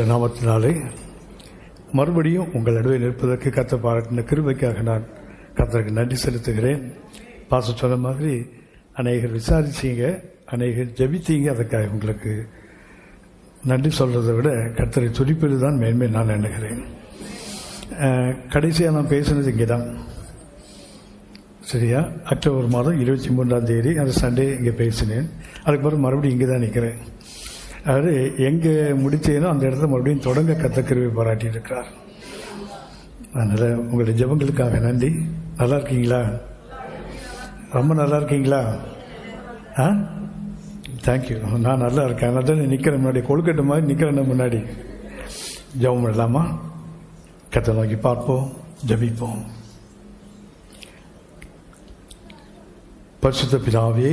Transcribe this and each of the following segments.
இயேசுவின் நாமத்தினாலே மறுபடியும் உங்கள் நடுவே நிற்பதற்கு கர்த்தர் பாராட்டின கிருபைக்காக நான் கர்த்தருக்கு நன்றி செலுத்துகிறேன். பாச சொன்ன மாதிரி அநேகர் விசாரிச்சீங்க, அநேகர் ஜெபித்தீங்க. அதுக்காக உங்களுக்கு நன்றி சொல்றதை விட கர்த்தரை துதிப்பது தான் மேன்மை நான் எண்ணுகிறேன். கடைசியாக நான் பேசினது இங்கே தான், சரியா? அக்டோபர் மாதம் 23 அந்த சண்டே இங்கே பேசினேன். அதுக்கப்புறம் மறுபடியும் இங்கே தான் நிற்கிறேன். அதாவது எங்கே முடித்தேனோ அந்த இடத்துல மறுபடியும் தொடங்க கர்த்தர் கிருபை பாராட்டி இருக்கிறார். அதனால் உங்களுடைய ஜெபங்களுக்காக நன்றி. நல்லா இருக்கீங்களா? ரொம்ப நல்லா இருக்கீங்களா? தேங்க்யூ. நான் நல்லா இருக்கேன். அதனால தான் நிற்கிறேன் முன்னாடி, கொழுக்கட்டை மாதிரி நிற்கிறேன் முன்னாடி. ஜெபம் பண்ணலாமா? கர்த்தரை நோக்கி பார்ப்போம், ஜெபிப்போம். பரிசுத்த பிதாவே,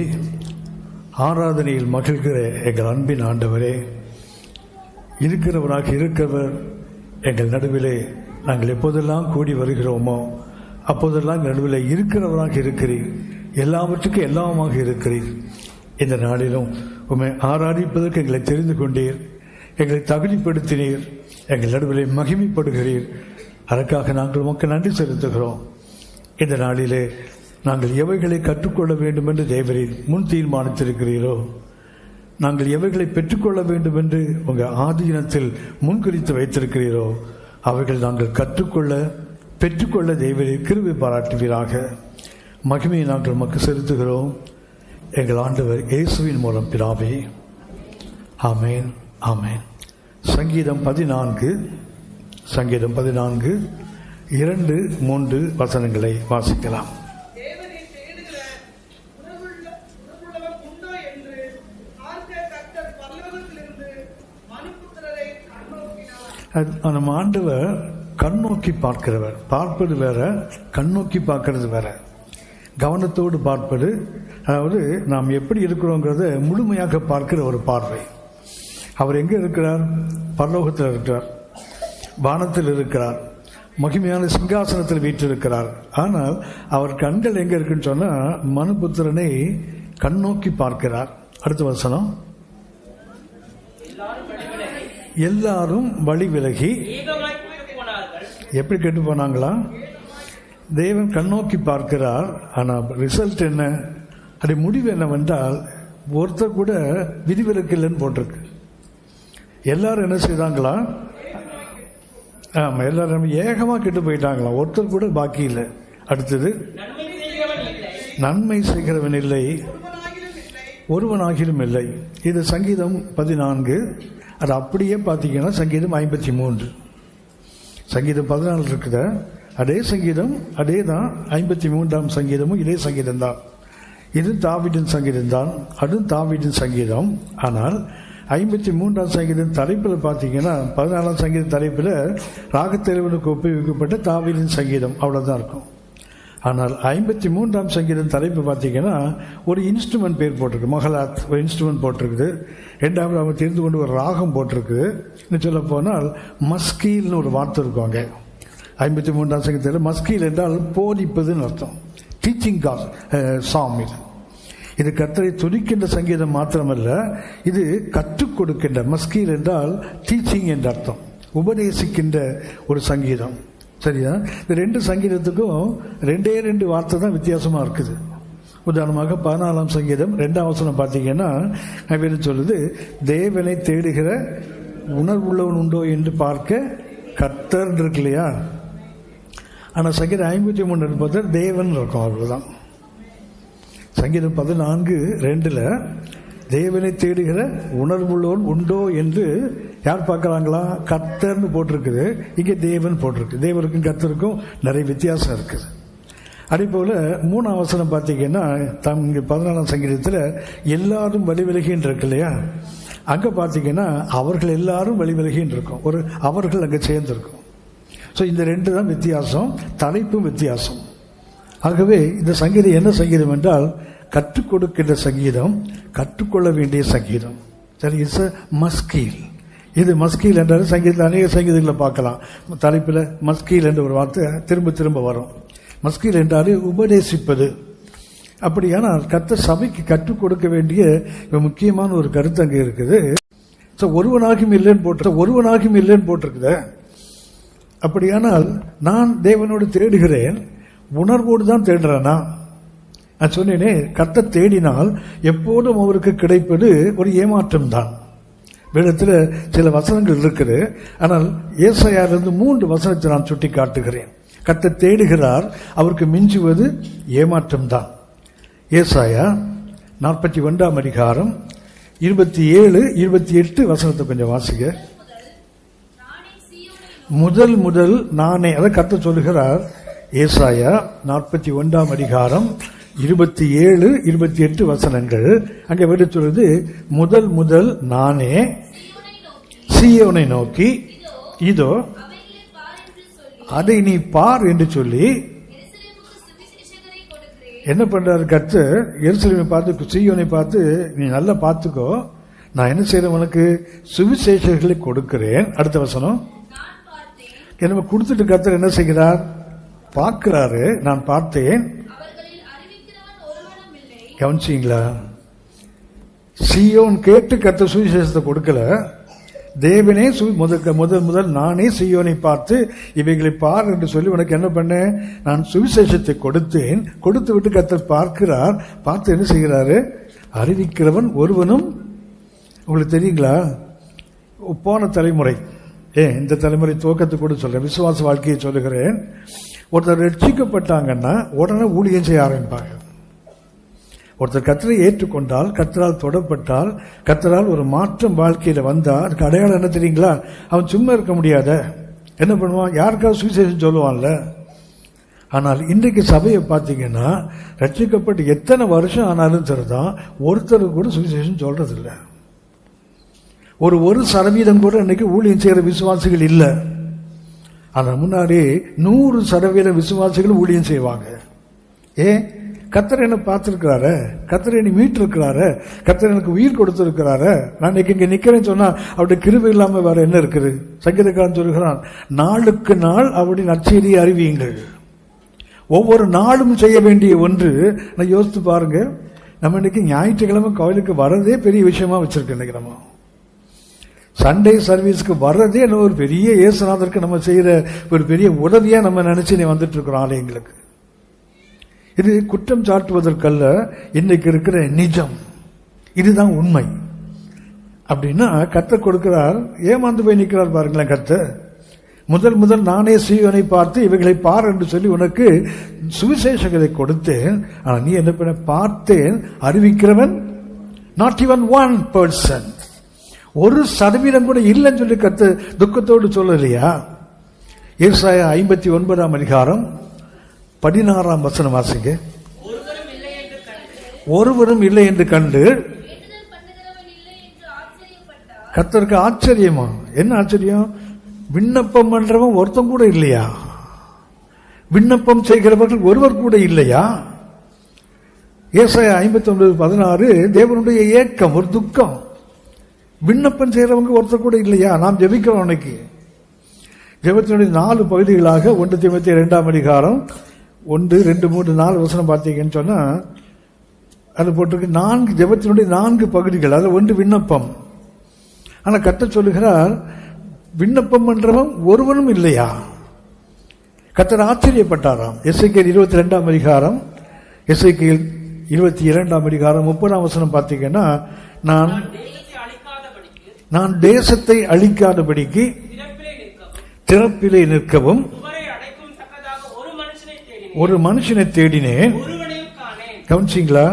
ஆராதனையில் மகிழ்கிற எங்கள் அன்பின் ஆண்டவரே, இருக்கிறவராக இருக்கிறவர் எங்கள் நடுவிலே நாங்கள் எப்போதெல்லாம் கூடி வருகிறோமோ அப்போதெல்லாம் எங்கள் நடுவில் இருக்கிறவராக இருக்கிறீர், எல்லாவற்றுக்கும் எல்லாமாக இருக்கிறீர். இந்த நாளிலும் உம்மை ஆராதிப்பதற்கு எங்களை தெரிந்து கொண்டீர், எங்களை தகுதிப்படுத்தினீர், எங்கள் நடுவிலே மகிமைப்படுகிறீர். அதற்காக நாங்கள் உமக்கு நன்றி செலுத்துகிறோம். இந்த நாளிலே நாங்கள் எவைகளை கற்றுக்கொள்ள வேண்டும் என்று தேவரீர் முன் தீர்மானித்திருக்கிறீரோ, நாங்கள் எவைகளை பெற்றுக்கொள்ள வேண்டும் என்று உங்கள் ஆதீனத்தில் முன்குறித்து வைத்திருக்கிறீரோ அவைகள் நாங்கள் கற்றுக்கொள்ள பெற்றுக்கொள்ள தேவரீர் கிருபை பாராட்டுவீராக. மகிமையை நாங்கள் உமக்கு செலுத்துகிறோம் எங்கள் ஆண்டவர் இயேசுவின் மூலம் பிதாவே, ஆமேன், ஆமேன். சங்கீதம் 14 2-3 வசனங்களை வாசிக்கலாம். நம்ம ஆண்டவர் கண்ணோக்கி பார்க்கிறவர். பார்ப்பது வேற, கண்ணோக்கி பார்க்கறது வேற. கவனத்தோடு பார்ப்பது, அதாவது நாம் எப்படி இருக்கிறோங்கிறத முழுமையாக பார்க்கிற ஒரு பார்வை. அவர் எங்க இருக்கிறார்? பரலோகத்தில் இருக்கிறார், வானத்தில் இருக்கிறார், மகிமையான சிங்காசனத்தில் வீற்றிருக்கிறார். ஆனால் அவர் கண்கள் எங்க இருக்குன்னு சொன்னா மனுபுத்திரனை கண்ணோக்கி பார்க்கிறார். அடுத்த வசனம், எல்லாரும் வழி விலகி எப்படி கெட்டு போனாங்களா? தேவன் கண்ணோக்கி பார்க்கிறார். ஆனா ரிசல்ட் என்ன? அது முடிவு என்னவென்றால் ஒருத்தர் கூட விதிவிலக்கு இல்லைன்னு போட்டிருக்கு. எல்லாரும் என்ன செய்தாங்களா? ஆமா, எல்லாரும் ஏகமா கெட்டு போயிட்டாங்களா, ஒருத்தர் கூட பாக்கி இல்லை. அடுத்தது, நன்மை செய்கிறவன் இல்லை, ஒருவனாகிலும் இல்லை. இது சங்கீதம் 14. அது அப்படியே பார்த்தீங்கன்னா சங்கீதம் 53. சங்கீதம் 14 இருக்குது, அதே சங்கீதம், அதே தான் 53ஆம் சங்கீதமும் இதே சங்கீதம் தான். இது தாவீதின் சங்கீதம் தான், அதுவும் தாவீதின் சங்கீதம். ஆனால் 53ஆம் சங்கீதம் தலைப்பில் பார்த்தீங்கன்னா 14ஆம் சங்கீத தலைப்பில் ராகத்தேவனுக்கு ஒப்புவிக்கப்பட்ட தாவீதின் சங்கீதம் அவ்வளோதான் இருக்கும். ஆனால் 53ஆம் சங்கீதம் தலைப்பு பார்த்தீங்கன்னா ஒரு இன்ஸ்ட்ருமெண்ட் பேர் போட்டிருக்கு, மகளாத் ஒரு இன்ஸ்ட்ருமெண்ட் போட்டிருக்குது. ரெண்டாவது அவங்க தெரிந்து கொண்டு ஒரு ராகம் போட்டிருக்குது. இன்னும் சொல்ல போனால் மஸ்கீல்னு ஒரு வார்த்தை இருக்குவாங்க 53ஆம் சங்கீதத்தில். மஸ்கீல் என்றால் போதிப்பதுன்னு அர்த்தம். Teaching song. இது கர்த்தரை துதிக்கின்ற சங்கீதம் மாத்திரமல்ல, இது கற்றுக் கொடுக்கின்ற. மஸ்கீல் என்றால் டீச்சிங் என்ற அர்த்தம், உபதேசிக்கின்ற ஒரு சங்கீதம். சரியா? இந்த 2 சங்கீதத்துக்கும் 2 வார்த்தை தான் வித்தியாசமா இருக்குது. உதாரணமாக 14ஆம் சங்கீதம் 2ஆம் வசனம் பார்த்தீங்கன்னா சொல்லுது, தேவனை தேடுகிற உணர்வுள்ளவன் உண்டோ என்று பார்க்க கர்த்தர் இருக்கு இல்லையா? ஆனால் சங்கீதம் 53 பார்த்தா தேவன் இருக்கும், அவ்வளவுதான். சங்கீதம் 14:2 தேவனை தேடுகிற உணர்வுள்ளவன் உண்டோ என்று யார் பார்க்கறாங்களா? கர்த்தர்னு போட்டிருக்குது, இங்கே தேவன் போட்டிருக்கு. தேவருக்கும் கர்த்தருக்கும் நிறைய வித்தியாசம் இருக்குது. அதே போல 3ஆம் வசனம் பார்த்தீங்கன்னா 14ஆம் சங்கீதத்தில் எல்லாரும் வழி விலகின்னு இருக்கு இல்லையா? அங்க பார்த்தீங்கன்னா அவர்கள் எல்லாரும் வழி விலகின்னு இருக்கும், ஒரு அவர்கள் அங்கே சேர்ந்திருக்கும். ஸோ இந்த 2 தான் வித்தியாசம், தலைப்பும் வித்தியாசம். ஆகவே இந்த சங்கீதம் என்ன சங்கீதம் என்றால் கற்றுக் கொடுக்கின்ற சங்கீதம், கற்றுக்கொள்ள வேண்டிய சங்கீதம். சரி, இட்ஸ் மஸ்கீல். இது மஸ்கீல் என்றால் சங்கீதத்தில் அநேக சங்கீதங்களை பார்க்கலாம். தலைப்பில் மஸ்கீல் என்ற ஒரு வார்த்தை திரும்ப திரும்ப வரும். மஸ்கீல் என்றாலே உபதேசிப்பது. அப்படியானால் கர்த்தர் சபைக்கு கற்றுக் கொடுக்க வேண்டிய முக்கியமான ஒரு கருத்து அங்கே இருக்குது. ஒருவனாகும் இல்லைன்னு போட்டிருக்குத. அப்படியானால் நான் தேவனோடு தேடுகிறேன், உணர்வோடு தான் தேடுறேனா? நான் சொன்னேனே, கர்த்தர் தேடினால் எப்போதும் அவருக்கு கிடைப்பது ஒரு ஏமாற்றம் தான். வேதத்தில் சில வசனங்கள் இருக்குது, ஆனால் ஏசாயாவிலிருந்து 3 வசனத்தை நான் சுட்டி காட்டுகிறேன். கர்த்தர் தேடுகிறார், அவருக்கு மிஞ்சுவது ஏமாற்றம் தான். ஏசாயா 41 அதிகாரம் 27, 28 வசனத்தை கொஞ்சம் வாசிங்க. முதல் நானே, அதை கர்த்தர் சொல்லுகிறார். ஏசாயா 41 அதிகாரம் 27, 28 வசனங்கள். அங்கே விட சொல்றது, முதல் நானே சீயோனை நோக்கி இதோ அதை நீ பார் என்று சொல்லி என்ன பண்றாரு கர்த்தர்? எருசலேமை பார்த்து, சீயோனை பார்த்து, நீ நல்லா பார்த்துக்கோ, நான் என்ன செய்யறேன், உனக்கு சுவிசேஷங்களை கொடுக்கிறேன். அடுத்த வசனம், என்ன கொடுத்துட்டு கர்த்தர் என்ன செய்கிறார்? பார்க்கிறாரு. நான் பார்த்தேன். கவனிச்சீங்களா? சீயோன் கேட்டு கர்த்தர் சுவிசேஷத்தை கொடுக்கல. தேவனே முதல் நானே சீயோனை பார்த்து இவைகளை பார் என்று சொல்லி உனக்கு என்ன பண்ணேன்? நான் சுவிசேஷத்தை கொடுத்தேன். கொடுத்து விட்டு கர்த்தர் பார்க்கிறார். பார்த்து என்ன செய்கிறாரு? அறிவிக்கிறவன் ஒருவனும். உங்களுக்கு தெரியுங்களா? போன தலைமுறை, இந்த தலைமுறை துவக்கத்தை கூட சொல்றேன், விசுவாச வாழ்க்கையை சொல்லுகிறேன். ஒருத்தர் ரட்சிக்கப்பட்டாங்கன்னா உடனே ஊழியம் செய்ய ஆரம்பிப்பாங்க. ஒருத்தர் கர்த்தரை ஏற்றுக்கொண்டால், கர்த்தரால் தொடப்பட்டால், கர்த்தரால் ஒரு மாற்றம் வாழ்க்கையில வந்தா, அதுக்கு அடையாளம் என்ன தெரியுங்களா? அவன் சும்மா இருக்க முடியாத, என்ன பண்ணுவான்? யாருக்காவது சுவிசேஷம் சொல்லுவான்ல. ஆனால் இன்றைக்கு சபையை பார்த்தீங்கன்னா, ரட்சிக்கப்பட்டு எத்தனை வருஷம் ஆனாலும் சரிதான், ஒருத்தருக்கு கூட சுவிசேஷம் சொல்றது இல்லை. ஒரு சதவீதம் கூட இன்னைக்கு ஊழியம் செய்யற விசுவாசிகள் இல்லை. ஆனா முன்னாடி 100% விசுவாசிகள் ஊழியம் செய்வாங்க. கர்த்தர் என்ன பார்த்திருக்கிறாரு, கர்த்தர் என்னை மீட்டு இருக்கிறாரு, கர்த்தர் எனக்கு உயிர் கொடுத்திருக்கிறாரு, நான் இன்னைக்கு இங்க நிக்கிறேன்னு சொன்னா அவருடைய கிருபை இல்லாம வேற என்ன இருக்குது? சங்கீதக்காரன் சொல்கிறான், நாளுக்கு நாள் அவருடைய நற்செய்தியை அறிவியுங்கள். ஒவ்வொரு நாளும் செய்ய வேண்டிய ஒன்று. நான் யோசித்து பாருங்க, நம்ம இன்னைக்கு ஞாயிற்றுக்கிழமை கோயிலுக்கு வர்றதே பெரிய விஷயமா வச்சிருக்கோம். இன்னைக்கு நம்ம சண்டே சர்வீஸ்க்கு வர்றதே என்ன ஒரு பெரிய இயேசுநாதருக்கு நம்ம செய்யற ஒரு பெரிய உதவியா நம்ம நினைச்சு வந்துட்டு இருக்கிறோம் ஆலயங்களுக்கு. இது குற்றம் சாட்டுவதற்கல்ல, இன்னைக்கு இருக்கிற நிஜம், இதுதான் உண்மை. அப்படின்னா கர்த்தர் கொடுக்கிறார், ஏமாந்து போய் நிற்கிறார் பாருங்களேன். கர்த்தர் முதல் நானே சீயோனை பார்த்து இவைகளை பார் என்று சொல்லி உனக்கு சுவிசேஷங்களை கொடுத்தேன். ஆனா நீ என்ன பண்ண? பார்த்தேன், அறிவிக்கிறவன் நாட் ஈவன் 1%, 1% கூட இல்லைன்னு சொல்லி கர்த்தர் துக்கத்தோடு சொல்லலையா? ஏசாயா 59 அதிகாரம் 16 வசனம் வாசிங்க. ஒருவரும் இல்லை என்று கண்டு. கர்த்தருக்கு ஆச்சரியமா? என்ன ஆச்சரியம்? விண்ணப்பம் பண்றவன் ஒருத்தம் கூட இல்லையா? விண்ணப்பம் செய்கிறவர்கள் ஒருவர் கூட இல்லையா? ஏசாயா 59:16 தேவனுடைய ஏக்கம், ஒரு துக்கம். விண்ணப்பம் செய்யறவங்க ஒருத்தர் கூட இல்லையா? நாம் ஜெபிக்கிறோம். அன்னைக்கு ஜெபத்தினுடைய 4 பகுதிகளாக 1 தீமோத்தேயு 2 அதிகாரம் 1, 2, 3, 4 வசனம் பார்த்தீங்கன்னு சொன்னா அது போட்டிருக்கு. 4 ஜெபத்தினுடைய 4 பகுதிகள். அது 1 விண்ணப்பம். ஆனா கர்த்தர் சொல்லுகிறார், விண்ணப்பம் பண்றவன் ஒருவனும் இல்லையா? கர்த்தர் ஆச்சரியப்பட்டாராம். எசேக்கியேல் 22 அதிகாரம், எசேக்கியேல் 22 அதிகாரம் 30 வசனம் பார்த்தீங்கன்னா, நான் தேசத்தை அழிக்காதபடிக்கு திறப்பிலே நிற்கவும் ஒரு மனுஷனை தேடினேன். கவனிச்சிங்களா?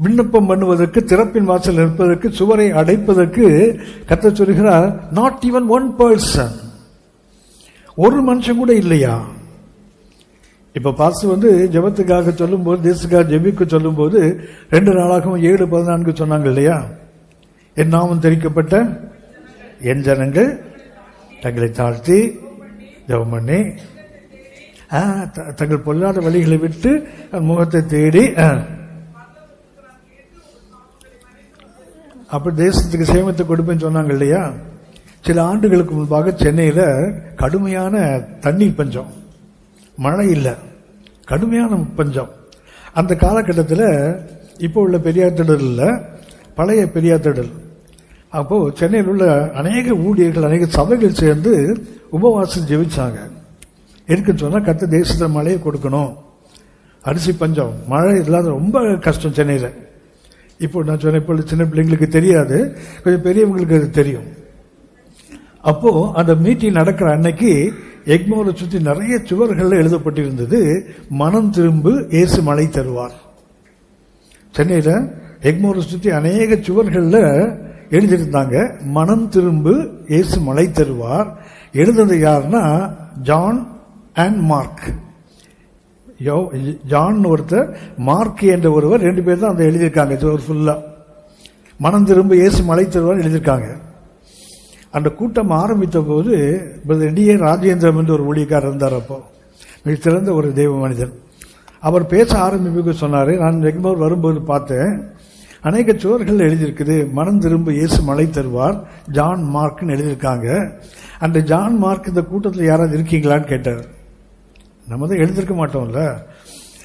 விண்ணப்பம் பண்ணுவதற்கு, திறப்பின் வாசல் நிற்பதற்கு, சுவரை அடைப்பதற்கு கர்த்தர் சொல்கிறார், நாட் ஈவன் 1%, ஒரு மனுஷன் கூட இல்லையா? இப்ப பாஸ்டர் ஜெபத்துக்காக சொல்லும் போது, தேசத்துக்காக ஜெபிக்க சொல்லும் போது 2 நாளாகவும் 7:14 சொன்னாங்க இல்லையா? என் நாமம் தெரிவிக்கப்பட்ட என் ஜனங்கள் தங்களை தாழ்த்தி ஜெபம் பண்ணி தங்கள் பொல்லாத வழிகளை விட்டு முகத்தை தேடி அப்படி தேசத்துக்கு சேமத்தை கொடுப்பேன்னு சொன்னாங்க இல்லையா? சில ஆண்டுகளுக்கு முன்பாக சென்னையில கடுமையான தண்ணீர் பஞ்சம், மழை இல்லை, கடுமையான பஞ்சம். அந்த காலகட்டத்தில் இப்போ உள்ள பெரியார் திடல் இல்லை, பழைய பெரியார் திடல், அப்போ சென்னையில் உள்ள அநேக ஊழியர்கள் அநேக சபைகள் சேர்ந்து உபவாசம் ஜெபிச்சாங்க. இருக்குன்னு சொன்னா கர்த்தர் தேசத்துல மழையை கொடுக்கணும், அரிசி பஞ்சம், மழை இல்லாத ரொம்ப கஷ்டம் சென்னையில. இப்போ நான் சொன்ன இப்போ சின்ன பிள்ளைங்களுக்கு தெரியாது, கொஞ்சம் பெரியவங்களுக்கு அது தெரியும். அப்போ அந்த மீட்டிங் நடக்கிற அன்னைக்கு எக்மோரை சுற்றி நிறைய சுவர்கள் எழுதப்பட்டிருந்தது, மனம் திரும்பு இயேசு மழை தருவார். சென்னையில எக்மோரை சுற்றி அநேக சுவர்கள்ல எழுதியிருந்தாங்க, மனம் திரும்பு இயேசு மழை தருவார். எழுதுறது யாருன்னா ஜான் அண்ட் மார்க். ஜான் ஒருத்தர், மார்க் என்ற ஒருவர், 2 பேர் தான் அந்த எழுதியிருக்காங்க. ஃபுல்லா மனம் திரும்ப இயேசு மழை தருவார் எழுதியிருக்காங்க. அந்த கூட்டம் ஆரம்பித்த போது டி.ஏ. ராஜேந்திரம் என்று ஒரு ஊழியக்காரர் இருந்தார். அப்போ மிக சிறந்த ஒரு தெய்வ மனிதன். அவர் பேச ஆரம்பிக்க சொன்னாரு. நான் எக்மோர் வரும்போது பார்த்தேன், அநேக சுவர்கள் எழுதியிருக்குது, மனம் திரும்ப இயேசு மழை தருவார், ஜான் மார்க்னு எழுதியிருக்காங்க. அந்த ஜான் மார்க் இந்த கூட்டத்தில் யாராவது இருக்கீங்களான்னு கேட்டார். நம்ம தான் எழுந்திருக்க மாட்டோம்ல.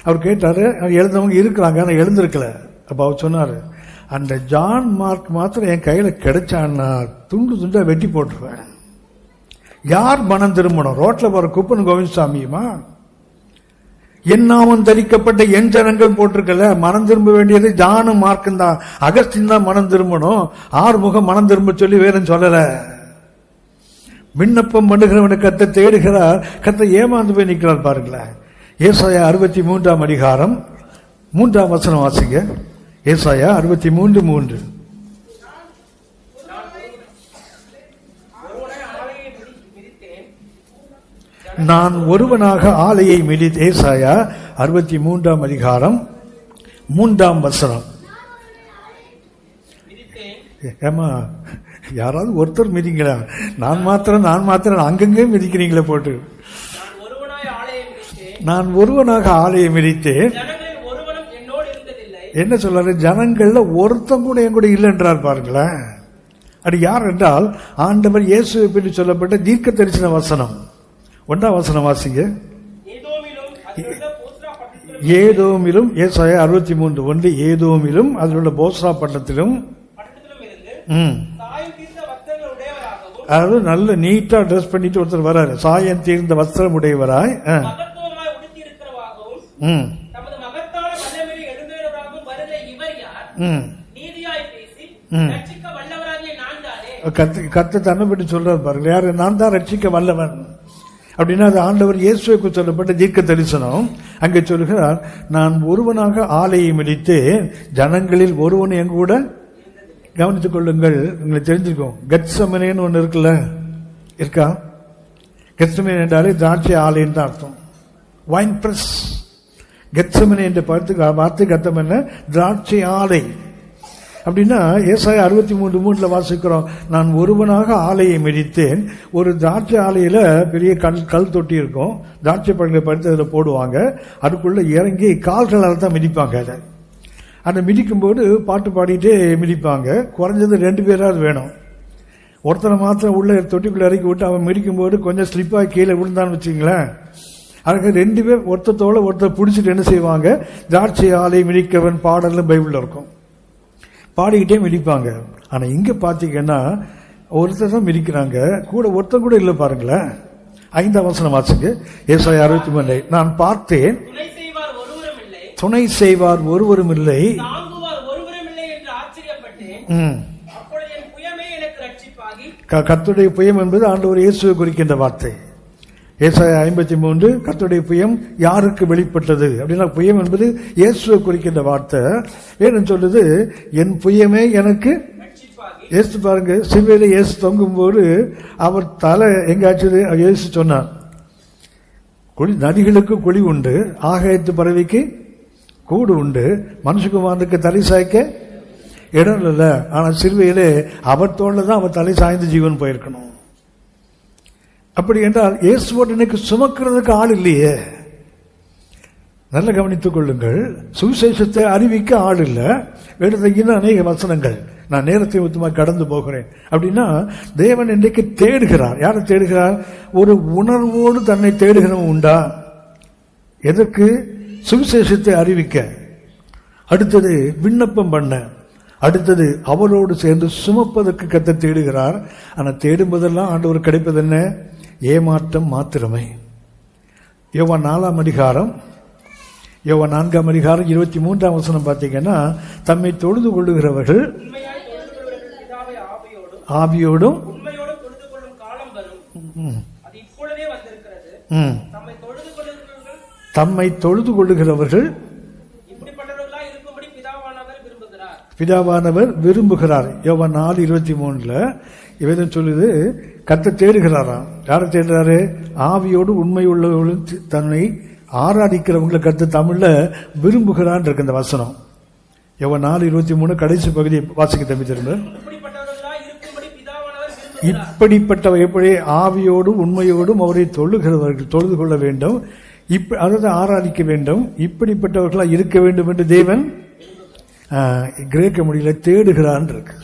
அவர் கேட்டாரு, எழுந்தவங்க இருக்கிறாங்க, ஆனால் எழுந்திருக்கல. அப்ப அவர் சொன்னாரு, அந்த ஜான் மார்க் மாத்திரம் என் கையில கிடைச்சான்னா துண்டு துண்டா வெட்டி போட்டுருவேன். யார் மனம் திரும்பணும்? ரோட்ல போற குப்பன் கோவிந்தசாமியுமா? என்னாமம் தரிக்கப்பட்ட என் ஜனங்கள் போட்டிருக்கல. மனம் திரும்ப வேண்டியது ஜானும் மார்க்கும் தான். அகஸ்டின் தான் மனம் திரும்பணும். ஆறுமுகம் மனம் திரும்ப சொல்லி வேறும் சொல்லல. விண்ணப்பம் பண்ணுகிறவனை கர்த்தர் தேடுகிறார், கர்த்தர் ஏமாந்து போய் நிற்கிறார். பாருங்களேன், ஏசாயா 63ஆம் அதிகாரம் 3ஆம் வசனம் வாசிங்க. ஏசாயா 63:3. நான் ஒருவனாக ஆலையை மிதித்து. ஏசாயா 63ஆம் அதிகாரம் 3ஆம் வசனம். ஏமா யாராவது ஒருத்தர் மிதிங்களா? நான் மாத்திரம் அங்கங்கே மிதிக்கிறீங்களே போட்டு. நான் ஒருவனாக ஆலையை மிதித்தேன். என்ன சொல்றாரு? ஜனங்கள்ல ஒருத்தம் கூட என் கூட இல்லைன்றார். பாருங்களேன், அது யார் என்றால் ஆண்டவர் இயேசுவை பற்றி சொல்லப்பட்ட தீர்க்க தரிசன வசனம். 1ஆம் வசனம் வாசிங்க. ஏதோமிலும், ஏசாயா 63:1, ஏதோமிலும் அதில் உள்ள போஸ்ரா பட்டணத்திலும், அதாவது நல்ல நீட்டா ட்ரெஸ் பண்ணிட்டு ஒருத்தர் வராரு, சாயம் தீர்ந்த வஸ்திரம் உடையவராய், கர்த்தர் தன்னை பற்றி சொல்றாரு. பாருங்க, யாரு? நான் தான் ரட்சிக்க வல்லவன் அப்படின்னா அது ஆண்டவர் இயேசுவுக்கு சொல்லப்பட்ட தீர்க்க தரிசனம். அங்கே சொல்கிறார், நான் ஒருவனாக ஆலையை மிதித்து ஜனங்களில் ஒருவன் எங்க கூட. கவனித்துக் கொள்ளுங்கள், உங்களுக்கு தெரிஞ்சுக்கும். கெத்செமனேன்னு ஒன்று இருக்குல்ல, இருக்கா? கெத்செமனே என்றாலே திராட்சை ஆலைன்னு தான் அர்த்தம். Wine press. கெத்செமனே என்ற வார்த்தை அர்த்தம் என்ன? திராட்சை ஆலை. அப்படின்னா ஏசாயா 63:3 வாசிக்கிறோம், நான் ஒருவனாக ஆலையை மிதித்தேன். ஒரு திராட்சை ஆலையில பெரிய கல் தொட்டி இருக்கும், திராட்சை பழங்களை பறித்து அதில் போடுவாங்க, அதுக்குள்ள இறங்கி கால்களால் தான் மிதிப்பாங்க. அதை அந்த மிதிக்கும் போது பாட்டு பாடிட்டே மிதிப்பாங்க. குறைஞ்சது 2 பேராவது வேணும். ஒருத்தனை மாத்திரம் உள்ள தொட்டிக்குள்ள இறக்கி விட்டு அவன் மிதிக்கும் போது கொஞ்சம் ஸ்லிப்பாக கீழே விழுந்தான்னு வச்சுங்களேன், அதுக்கு 2 பேர் ஒருத்தத்தோட ஒருத்தர் பிடிச்சிட்டு என்ன செய்வாங்க? திராட்சை ஆலை மிதிக்கவன் பாடல்னு பைபிள்ல இருக்கும், பாடிக்கிட்டே மிதிப்பாங்க. ஆனா இங்க பாத்தீங்கன்னா ஒருத்தர் தான் மிதிக்கிறாங்க, கூட ஒருத்தர் கூட இல்லை. பாருங்களேன், 5ஆம் வசனம் வாசிங்க. ஏசாயா 63. நான் பார்த்தேன், துணை செய்வார் ஒருவரும் இல்லை, கர்த்தருடைய புயம் என்பது ஆண்டவர் இயேசுவை குறிக்கின்ற வார்த்தை. ஏசாயா 53, கர்த்தருடைய புயம் யாருக்கு வெளிப்பட்டது அப்படின்னா, புயம் என்பது இயேசுவை குறிக்கின்ற வார்த்தை. ஏன்னு சொல்லுது, என் புயமே எனக்கு. இயேசு பாருங்க, சிலுவையில இயேசு தொங்கும் போது அவர் தலை எங்காச்சுது? இயேசு சொன்னார், நதிகளுக்கு குழி உண்டு, ஆகாயத்து பறவைக்கு கூடு உண்டு, மனுஷகுமாரனுக்கு தலை சாய்க்க இடம் இல்ல. ஆனா சிலுவையிலே அவர் தோல்ல தான் அவர் தலை சாய்ந்து ஜீவன் போயிருக்கணும். அப்படி என்றால் இயேசுவோடு இன்னைக்கு சுமக்கிறதுக்கு ஆள் இல்லையே. நல்ல கவனித்துக் கொள்ளுங்கள், சுவிசேஷத்தை அறிவிக்க ஆள் இல்லை. வேறு அநேக வசனங்கள், நான் நேரத்தை மொத்தமாக கடந்து போகிறேன். அப்படின்னா தேவன் இன்றைக்கு தேடுகிறார். யாரை தேடுகிறார்? ஒரு உணர்வோடு தன்னை தேடுகிறவன் உண்டா? எதற்கு? சுவிசேஷத்தை அறிவிக்க. அடுத்தது விண்ணப்பம் பண்ண. அடுத்தது அவரோடு சேர்ந்து சுமப்பதற்கு கர்த்தர் தேடுகிறார். ஆனால் தேடும்போதெல்லாம் ஆண்டவர் கிடைப்பது என்ன? ஏமாற்றம் மாத்திரமே. யோவான் 4ஆம் அதிகாரம் 23ஆம் வசனம் பார்த்தீங்கன்னா, தம்மை தொழுது கொள்ளுகிறவர்கள் ஆவியோடும் தம்மை தொழுது கொள்ளுகிறவர்கள் பிதாவானவர் விரும்புகிறார். யோவான் 4:23 இவன் சொல்லுது, கர்த்தர் தேடுகிறாராம். யாரை தேடுறாரு? ஆவியோடு உண்மை உள்ளவர்களும் தன்னை ஆராதிக்கிறவங்களை கர்த்தர் தமிழ்ல விரும்புகிறான் இருக்கு அந்த வசனம். யோவான் 4:23 கடைசி பகுதியை வாசிக்க தம்பி திரும்ப. இப்படிப்பட்டவை எப்படி? ஆவியோடும் உண்மையோடும் அவரை தொழுது கொள்ள வேண்டும், அதாவது ஆராதிக்க வேண்டும். இப்படிப்பட்டவர்களா இருக்க வேண்டும் என்று தேவன் கிரேக்க மொழியில தேடுகிறான் இருக்கு.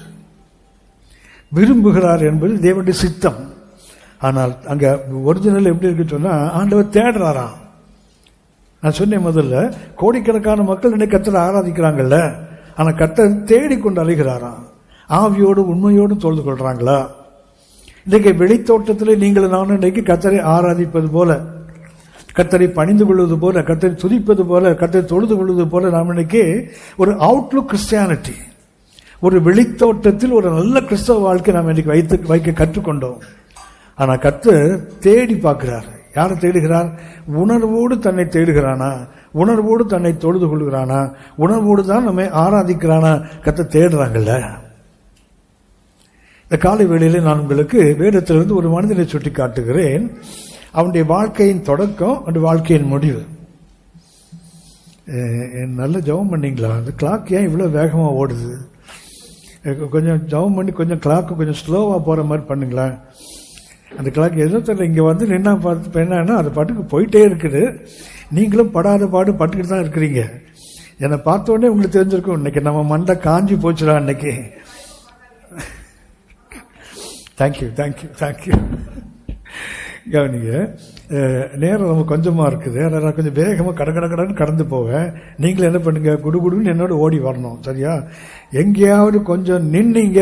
விரும்புகிறார் என்பது தேவனுடைய சித்தம். ஆனால் அங்க ஒரிஜினல் எப்படி இருக்கு சொன்னா, ஆண்டவர் தேடுறாராம். நான் சொன்னேன் முதல்ல, கோடிக்கணக்கான மக்கள் இன்னைக்கு கர்த்தரை ஆராதிக்கிறாங்கல்ல, ஆனா கர்த்தர் தேடிக்கொண்டு அலைகிறாராம். ஆவியோடு உண்மையோடு தொழுது கொள்றாங்களா? இன்றைக்கு வெளித்தோட்டத்தில் நீங்கள் நானும் இன்றைக்கு கர்த்தரை ஆராதிப்பது போல, கர்த்தரை பணிந்து கொள்வது போல, கர்த்தரை துதிப்பது போல, கர்த்தரை தொழுது கொள்வது போல நாம் இன்னைக்கு ஒரு அவுட்லுக் கிறிஸ்டியானிட்டி, ஒரு வெளித்தோட்டத்தில் ஒரு நல்ல கிறிஸ்தவ வாழ்க்கை நாம் இன்னைக்கு வைக்க கற்றுக்கொண்டோம். ஆனா கர்த்தர் தேடி பார்க்கிறார். யாரை தேடுகிறார்? உணர்வோடு தன்னை தேடுகிறானா? உணர்வோடு தன்னை தொழுது கொள்கிறானா? உணர்வோடு தான் நம்மை ஆராதிக்கிறானா? கர்த்தர் தேடுறாங்கல்ல. இந்த காலை வேளையில நான் உங்களுக்கு வேதத்திலிருந்து ஒரு மனிதனை சுட்டி காட்டுகிறேன். அவனுடைய வாழ்க்கையின் தொடக்கம், அவனுடைய வாழ்க்கையின் முடிவு. நல்ல ஜெபம் பண்ணீங்களா? அந்த கிளாக் ஏன் இவ்வளவு வேகமா ஓடுது? கொஞ்சம் ஜெபம் பண்ணி கொஞ்சம் கிளாக்கு கொஞ்சம் ஸ்லோவா போற மாதிரி பண்ணுங்களேன். அந்த கிளாக் எதுவும் தெரியல, இங்க வந்து நின்னா பார்த்து என்னன்னா அது பாட்டுக்கு போயிட்டே இருக்குது. நீங்களும் படாத பாடு பட்டுக்கிட்டு தான் இருக்கிறீங்க. என்னை பார்த்த உடனே உங்களுக்கு தெரிஞ்சிருக்கும், இன்னைக்கு நம்ம மண்டை காஞ்சி போச்சுடா இன்னைக்கு. Thank you thank you thank you. கவனிங்க, நேரம் நம்ம கொஞ்சமா இருக்குது. நான் கொஞ்சம் வேகமா கடன்னு கடந்து போவேன். நீங்களும் என்ன பண்ணுங்க, குடுகுடுன்னு என்னோட ஓடி வரணும். சரியா? எங்கேயாவது கொஞ்சம் நின்னீங்க,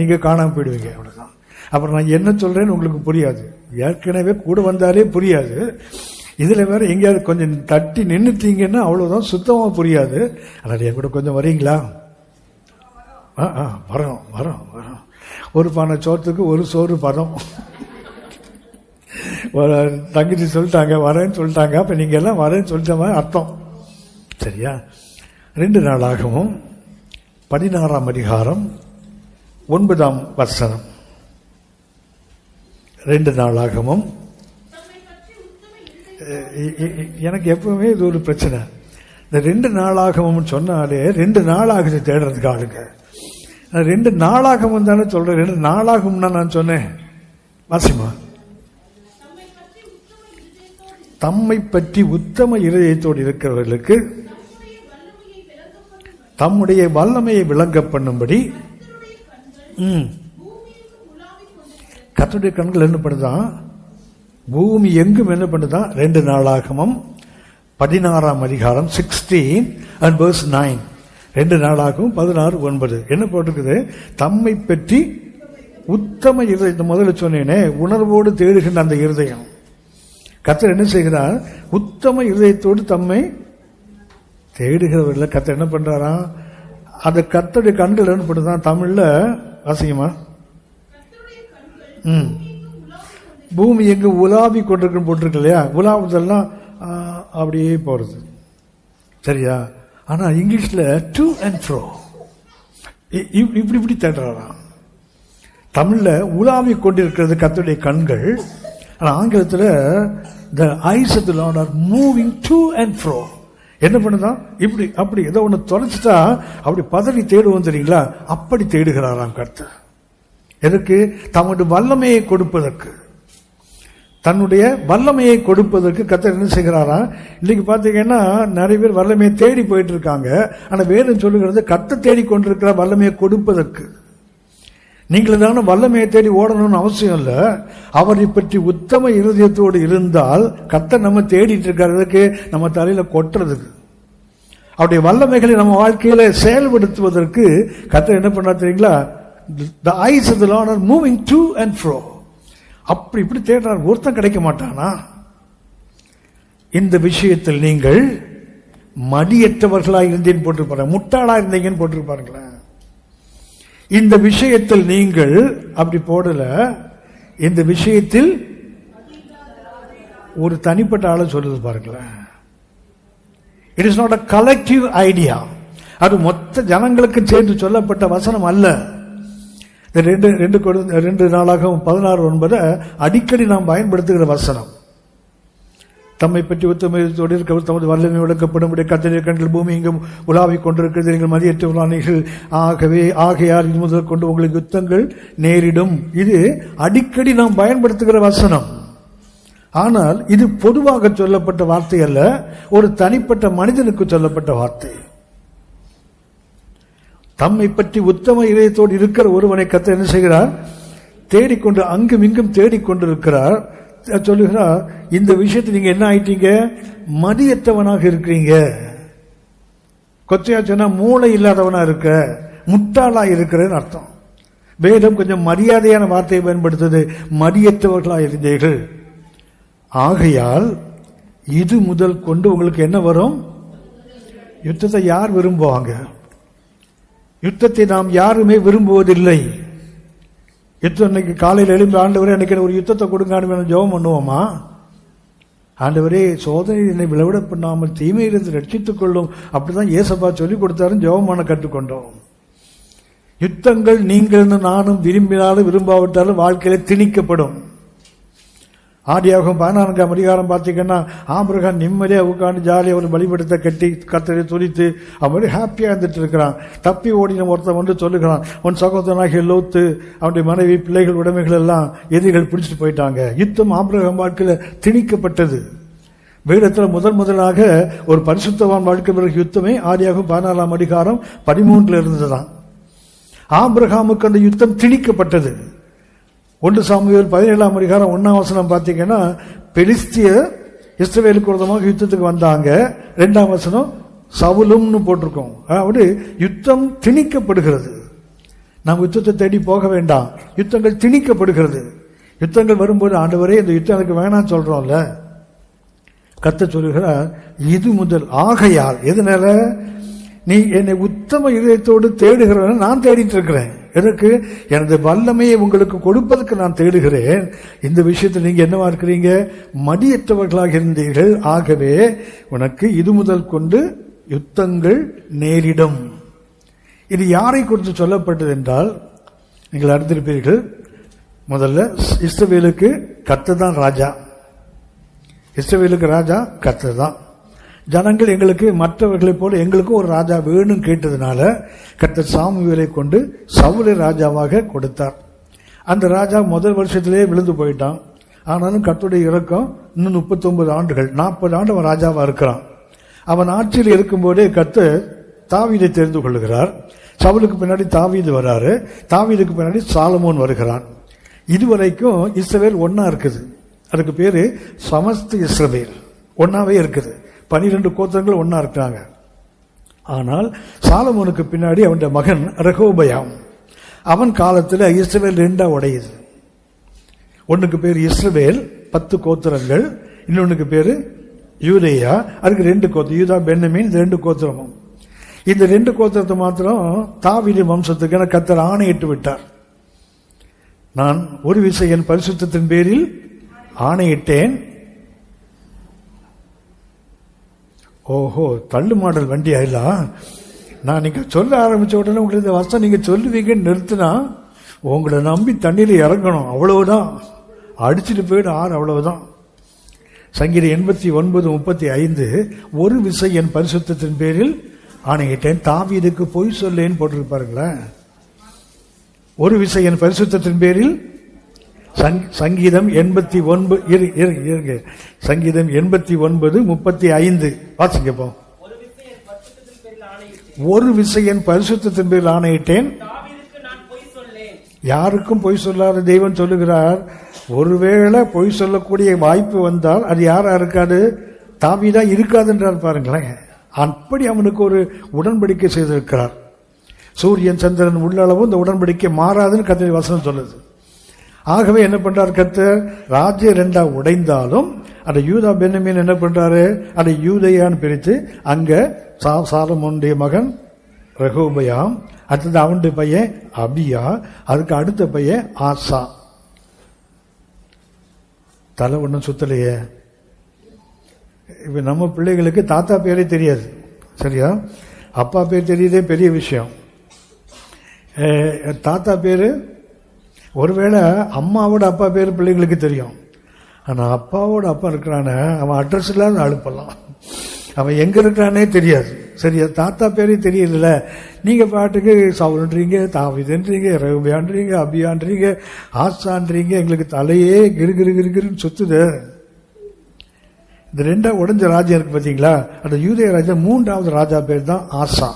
நீங்க காணாம போயிடுவீங்க. அவ்வளவுதான். அப்புறம் நான் என்ன சொல்றேன்னு உங்களுக்கு புரியாது. ஏற்கனவே கூட வந்தாலே புரியாது. இதுல வேற எங்கேயாவது கொஞ்சம் தட்டி நின்றுட்டீங்கன்னா அவ்வளவுதான், சுத்தமா புரியாது. அதனால என் கூட கொஞ்சம் வரீங்களா? வரோம் வரோம் வரோம். ஒரு பானை சோத்துக்கு ஒரு சோறு பதம். தங்கச்சி சொல்லிட்டாங்க வரேன்னு சொல்லிட்டாங்க. அப்ப நீங்க எல்லாம் வரேன்னு சொல்லிட்ட மாதிரி அர்த்தம். சரியா? 2 நாளாகவும் 16ஆம் அதிகாரம் 9ஆம் வசனம். 2 நாளாகவும். எனக்கு எப்பவுமே இது ஒரு பிரச்சனை. இந்த 2 நாளாகவும் சொன்னாலே 2 நாளாகுது தேடுறதுக்கு ஆளுங்க. 2 நாளாகவும் தானே சொல்றேன். 2 நாளாகும்னா நான் சொன்னேன். வாசிமா. தம்மை பற்றி உத்தம இருதயத்தோடு இருக்கிறவர்களுக்கு தம்முடைய வல்லமையை விளங்க பண்ணும்படி கர்த்தருடைய கண்கள் என்ன பண்ணுதான்? பூமி எங்கும் என்ன பண்ணுதான்? 2 நாளாகமம் 16ஆம் அதிகாரம் 16 and verse 9. 2 நாளாகவும் 16:9 என்ன போட்டிருக்குது? தம்மை பற்றி உத்தம இருதயம். முதல்ல சொன்னேனே, உணர்வோடு தேடுகின்ற அந்த இருதயம். கர்த்தர் என்ன செய்கிறார்? உத்தம இருதயத்தோடு தம்மை தேடுகிறவர்கள் கர்த்தர் என்ன பண்றாரா? அந்த கர்த்தருடைய கண்கள் என்ன பண்ணுதான்? தமிழ்ல வாசிக்குமா? பூமி எங்கு உலாவி கொண்டிருக்குன்னு போட்டிருக்கு இல்லையா? உலாவுதெல்லாம் அப்படியே போறது. சரியா? ஆனா இங்கிலீஷ்ல டு அண்ட் ஃப்ரோ இப்படி இப்படி தேடுறாராம். தமிழ்ல உலாவி கொண்டிருக்கிறது கர்த்தருடைய கண்கள். ஆனா ஆங்கிலத்துல the eyes of the Lord are moving to and fro. என்ன பண்ணுதான்? இப்படி அப்படி ஏதோ ஒண்ணு தொலைச்சிட்டா அப்படி பதறி தேடுவோம் தெரியுங்களா? அப்படி தேடுகிறாராம் கர்த்தர். எதற்கு? தம்முடைய வல்லமையை கொடுப்பதற்கு. தன்னுடைய வல்லமையை கொடுப்பதற்கு கர்த்தர் என்ன செய்கிறாரா? இன்னைக்கு பாத்தீங்கன்னா நிறைய பேர் வல்லமையை தேடி போயிட்டு இருக்காங்க. ஆனா வேதம் சொல்லுகிறது கர்த்தர் தேடி கொண்டிருக்கிற வல்லமையை கொடுப்பதற்கு. நீங்கள் தானே வல்லமையை தேடி ஓடணும்னு அவசியம் இல்ல. அவரை பற்றி உத்தம இருதயத்தோடு இருந்தால் கர்த்தர் நம்ம தேடிட்டு இருக்கிறதுக்கு, நம்ம தலையில கொட்டுறதுக்கு. அவருடைய வல்லமைகளை நம்ம வாழ்க்கையில செயல்படுத்துவதற்கு கர்த்தர் என்ன பண்ணா தெரியுங்களா? The eyes of the Lord are moving to and fro. அப்படி இப்படி தேடுறார், ஒருத்தன் கிடைக்க மாட்டானா? இந்த விஷயத்தில் நீங்கள் மடியற்றவர்களாக இருந்தேன்னு போட்டிருப்பாங்க, முட்டாளா இருந்தீங்கன்னு போட்டிருப்பாருங்களா? இந்த விஷயத்தில் நீங்கள் அப்படி போடல. இந்த விஷயத்தில் ஒரு தனிப்பட்ட ஆளை சொல்லுது பாருங்களேன். It is not a collective idea. அது மொத்த ஜனங்களுக்கு சேர்ந்து சொல்லப்பட்ட வசனம் அல்ல. ரெண்டு நாளாகவும் 16:9 அடிக்கடி நாம் பயன்படுத்துகிற வசனம். தம்மை பற்றி உத்தமத்தோடு இருக்க தமது வல்லமை விளக்கப்படும் கர்த்தருடைய கண்கள் பூமி இங்கும் உலாவிக் கொண்டிருக்கிறது, நீங்கள் மதியற்றவர்கள். ஆகையால் இது முதல் கொண்டு உங்களுக்கு யுத்தங்கள் நேரிடும். இது அடிக்கடி நாம் பயன்படுத்துகிற வசனம். ஆனால் இது பொதுவாக சொல்லப்பட்ட வார்த்தை அல்ல, ஒரு தனிப்பட்ட மனிதனுக்கு சொல்லப்பட்ட வார்த்தை. தம்மை பற்றி உத்தம இதயத்தோடு இருக்கிற ஒருவனை கர்த்தர் என்ன செய்கிறார்? தேடிக்கொண்டு அங்கும் இங்கும் தேடிக்கொண்டிருக்கிறார். சொல்லுகிறார், இந்த விஷயத்தை நீங்க என்ன ஆயிட்டீங்க? மதியற்றவனாக இருக்கிறீங்க. கொச்சையா சொன்னா மூளை இல்லாதவனா இருக்க, முட்டாளா இருக்கிறன்னு அர்த்தம். வேதம் கொஞ்சம் மரியாதையான வார்த்தையை பயன்படுத்துது, மதியற்றவர்களா இருந்தீர்கள். ஆகையால் இது முதல் கொண்டு உங்களுக்கு என்ன வரும்? யுத்தத்தை யார் விரும்புவாங்க? யுத்தத்தை நாம் யாருமே விரும்புவதில்லை. யுத்தம் இன்னைக்கு காலையில் எழும்பி ஆண்டவரே எனக்கு ஒரு யுத்தத்தை கொடுங்க ஜெபம் பண்ணுவோமா? ஆண்டவரே சோதனை என்னை விளைவிட பண்ணாமல் தீமையிலிருந்து ரட்சித்துக் கொள்ளும், அப்படிதான் ஏசப்பா சொல்லிக் கொடுத்தாரும் ஜெபமான கற்றுக்கொண்டோம். யுத்தங்கள் நீங்கள் நானும் விரும்பினாலும் விரும்பாவிட்டாலும் வாழ்க்கையில திணிக்கப்படும். ஆதியாகமம் 14ஆம் அதிகாரம் பார்த்தீங்கன்னா, ஆபிரகாம் நிம்மதியா உட்காந்து ஜாலியாக ஒரு பலிபீடத்தை கட்டி கர்த்தரை துதித்து அவரு ஹாப்பியா இருந்துட்டு இருக்கிறான். தப்பி ஓடின ஒருத்தன் வந்து சொல்லுகிறான், உன் சகோதரனாகிய லோத்து அவனுடைய மனைவி பிள்ளைகள் உடைமைகள் எல்லாம் எதிரிகள் பிடிச்சிட்டு போயிட்டாங்க. யுத்தம் ஆபிரகாம் வாழ்க்கையில திணிக்கப்பட்டது. வேதத்தில் முதலாக ஒரு பரிசுத்தவான் வாழ்க்கை பிறகு யுத்தமே ஆதியாகமம் 14ஆம் அதிகாரம் 13 இருந்ததுதான். ஆபிரகாமுக்கு அந்த யுத்தம் திணிக்கப்பட்டது. 1 சாமுவேல் 17ஆம் அதிகாரம் 1ஆம் வசனம் பார்த்தீங்கன்னா, பெலிஸ்தியர் இஸ்ரவேலுக்கு விரோதமாக யுத்தத்துக்கு வந்தாங்க. 2ஆம் வசனம் சவுலும்னு போட்டிருக்கோம். அதாவது யுத்தம் திணிக்கப்படுகிறது. நாம் யுத்தத்தை தேடி போக வேண்டாம், யுத்தங்கள் திணிக்கப்படுகிறது. யுத்தங்கள் வரும்போது ஆண்டவரே இந்த யுத்தம் எனக்கு வேணாம்னு சொல்றோம்ல, கர்த்தர் சொல்லுகிறார் இது முதல். ஆகையால் எதனால? நீ என்னை உத்தம இதயத்தோடு தேடுகிறவன நான் தேடிட்டு இருக்கிறேன். எனக்கு எனது வல்லமையை உங்களுக்கு கொடுப்பதற்கு நான் தேடுகிறேன். இந்த விஷயத்தில் நீங்க என்னவா இருக்கிறீங்க? மடியற்றவர்களாக இருந்தீர்கள். ஆகவே உனக்கு இது முதல் கொண்டு யுத்தங்கள் நேரிடும். இது யாரை குறித்து சொல்லப்பட்டது என்றால், நீங்கள் அறிந்திருப்பீர்கள், முதல்ல இஸ்ரவேலுக்கு கர்த்தர் தான் ராஜா. இஸ்ரவேலுக்கு ராஜா கர்த்தர் தான். ஜனங்கள் எங்களுக்கு மற்றவர்களைப் போல எங்களுக்கும் ஒரு ராஜா வேணும் கேட்டதுனால கர்த்தர் சாமுவேலை கொண்டு சவுலை ராஜாவாக கொடுத்தார். அந்த ராஜா முதல் வருஷத்திலேயே விழுந்து போயிட்டான். ஆனாலும் கர்த்தருடைய இரக்கம் இன்னும் 39 ஆண்டுகள், 40 ஆண்டு அவன் ராஜாவா இருக்கிறான். அவன் ஆட்சியில் இருக்கும்போதே கர்த்தர் தாவீதை தெரிந்து கொள்ளுகிறார். சவுலுக்கு பின்னாடி தாவீது வராரு, தாவீதுக்கு பின்னாடி சாலமோன் வருகிறான். இதுவரைக்கும் இஸ்ரவேல் ஒன்னா இருக்குது. அதுக்கு பேரு சமஸ்த இஸ்ரவேல், ஒன்னாவே இருக்குது. 12 கோத்திரங்கள் ஒன்னா இருக்காங்க. ஆனால் சாலமோனுக்கு பின்னாடி அவனுடைய மகன் ரெகோபயாம், அவன் காலத்தில் இஸ்ரவேல் 2 உடையுது. ஒன்னுக்கு பேர் இஸ்ரவேல் 10 கோத்திரங்கள், இன்னொன்னுக்கு பேரு யூதேயா, அதுக்கு 2 கோத்திரம், யூதா பென்னமின், 2 கோத்திரமும். இந்த 2 கோத்திரத்தை மாத்திரம் தாவீது வம்சத்துக்கு என கர்த்தர் ஆணையிட்டு விட்டார். நான் ஒரு விஷயம் என் பரிசுத்தத்தின் பேரில் ஆணையிட்டேன். ஓஹோ, தள்ளு மாடல் வண்டி ஆயிலாம். நான் நீங்க சொல்ல ஆரம்பிச்ச உடனே உங்களுக்கு இந்த வசனம் நீங்க சொல்லுவீங்கன்னு நிறுத்தினா உங்களை நம்பி தண்ணீர் இறங்கணும், அவ்வளவுதான். அடிச்சுட்டு போயிடு ஆறு, அவ்வளவுதான். சங்கீதம் 89:35 ஒரு விசை என் பரிசுத்தத்தின் பேரில் ஆணையிட்டேன். தாவீதுக்கு பொய் சொல்லேன்னு போட்டிருப்பாருங்களேன். ஒரு விசை என் பரிசுத்தத்தின் பேரில். சங்கீதம் 89 சங்கீதம் 89:35 வாசிக்கப்போ. ஒரு விசை என் பரிசுத்தத்தின் பேரில் ஆணையிட்டேன். யாருக்கும் பொய் சொல்லாத தெய்வம் சொல்லுகிறார். ஒருவேளை பொய் சொல்லக்கூடிய வாய்ப்பு வந்தால் அது யாரா இருக்காது? தாவீதா இருக்காதுன்றார் பாருங்களேன். அப்படி அவனுக்கு ஒரு உடன்படிக்கை செய்திருக்கிறார். சூரியன் சந்திரன் உள்ள அளவு இந்த உடன்படிக்கை மாறாதுன்னு கர்த்தருடைய வசனம் சொல்லுது. ஆகவே என்ன பண்றார் கர்த்தர்? ராஜ்யம் ரெண்டா உடைந்தாலும் அந்த யூதா பென்யமீன் என்ன பண்றாரு? அதை யூதையான்னு பிரித்து அங்க சாலமோனுடைய மகன் ரெகோபயாம், அடுத்தது அவனுடைய பையன் அபியா, அதுக்கு அடுத்த பையன் ஆசா. தலை ஒன்றும் சுத்தலையே. இப்ப நம்ம பிள்ளைகளுக்கு தாத்தா பேரே தெரியாது, சரியா? அப்பா பேர் தெரியுதே பெரிய விஷயம். தாத்தா பேரு ஒருவேளை அம்மாவோட அப்பா பேர் பிள்ளைங்களுக்கு தெரியும். ஆனா அப்பாவோட அப்பா இருக்கிறானே அவன் அட்ரஸ் இல்லாத அனுப்பலாம், அவன் எங்க இருக்கிறானே தெரியாது, சரியா? தாத்தா பேரே தெரியல. நீங்க பாட்டுக்கு சவுல்ன்றீங்க, தாவீதுன்றீங்க, ரெகோபயான்றீங்க, அபியான்றீங்க, ஆசான்றீங்க. எங்களுக்கு தலையே கிருகிருன்னு சுத்துது. இந்த ரெண்டா உடைஞ்ச ராஜா இருக்கு பாத்தீங்களா? அந்த யூதேய ராஜா மூன்றாவது ராஜா பேர் தான் ஆசா.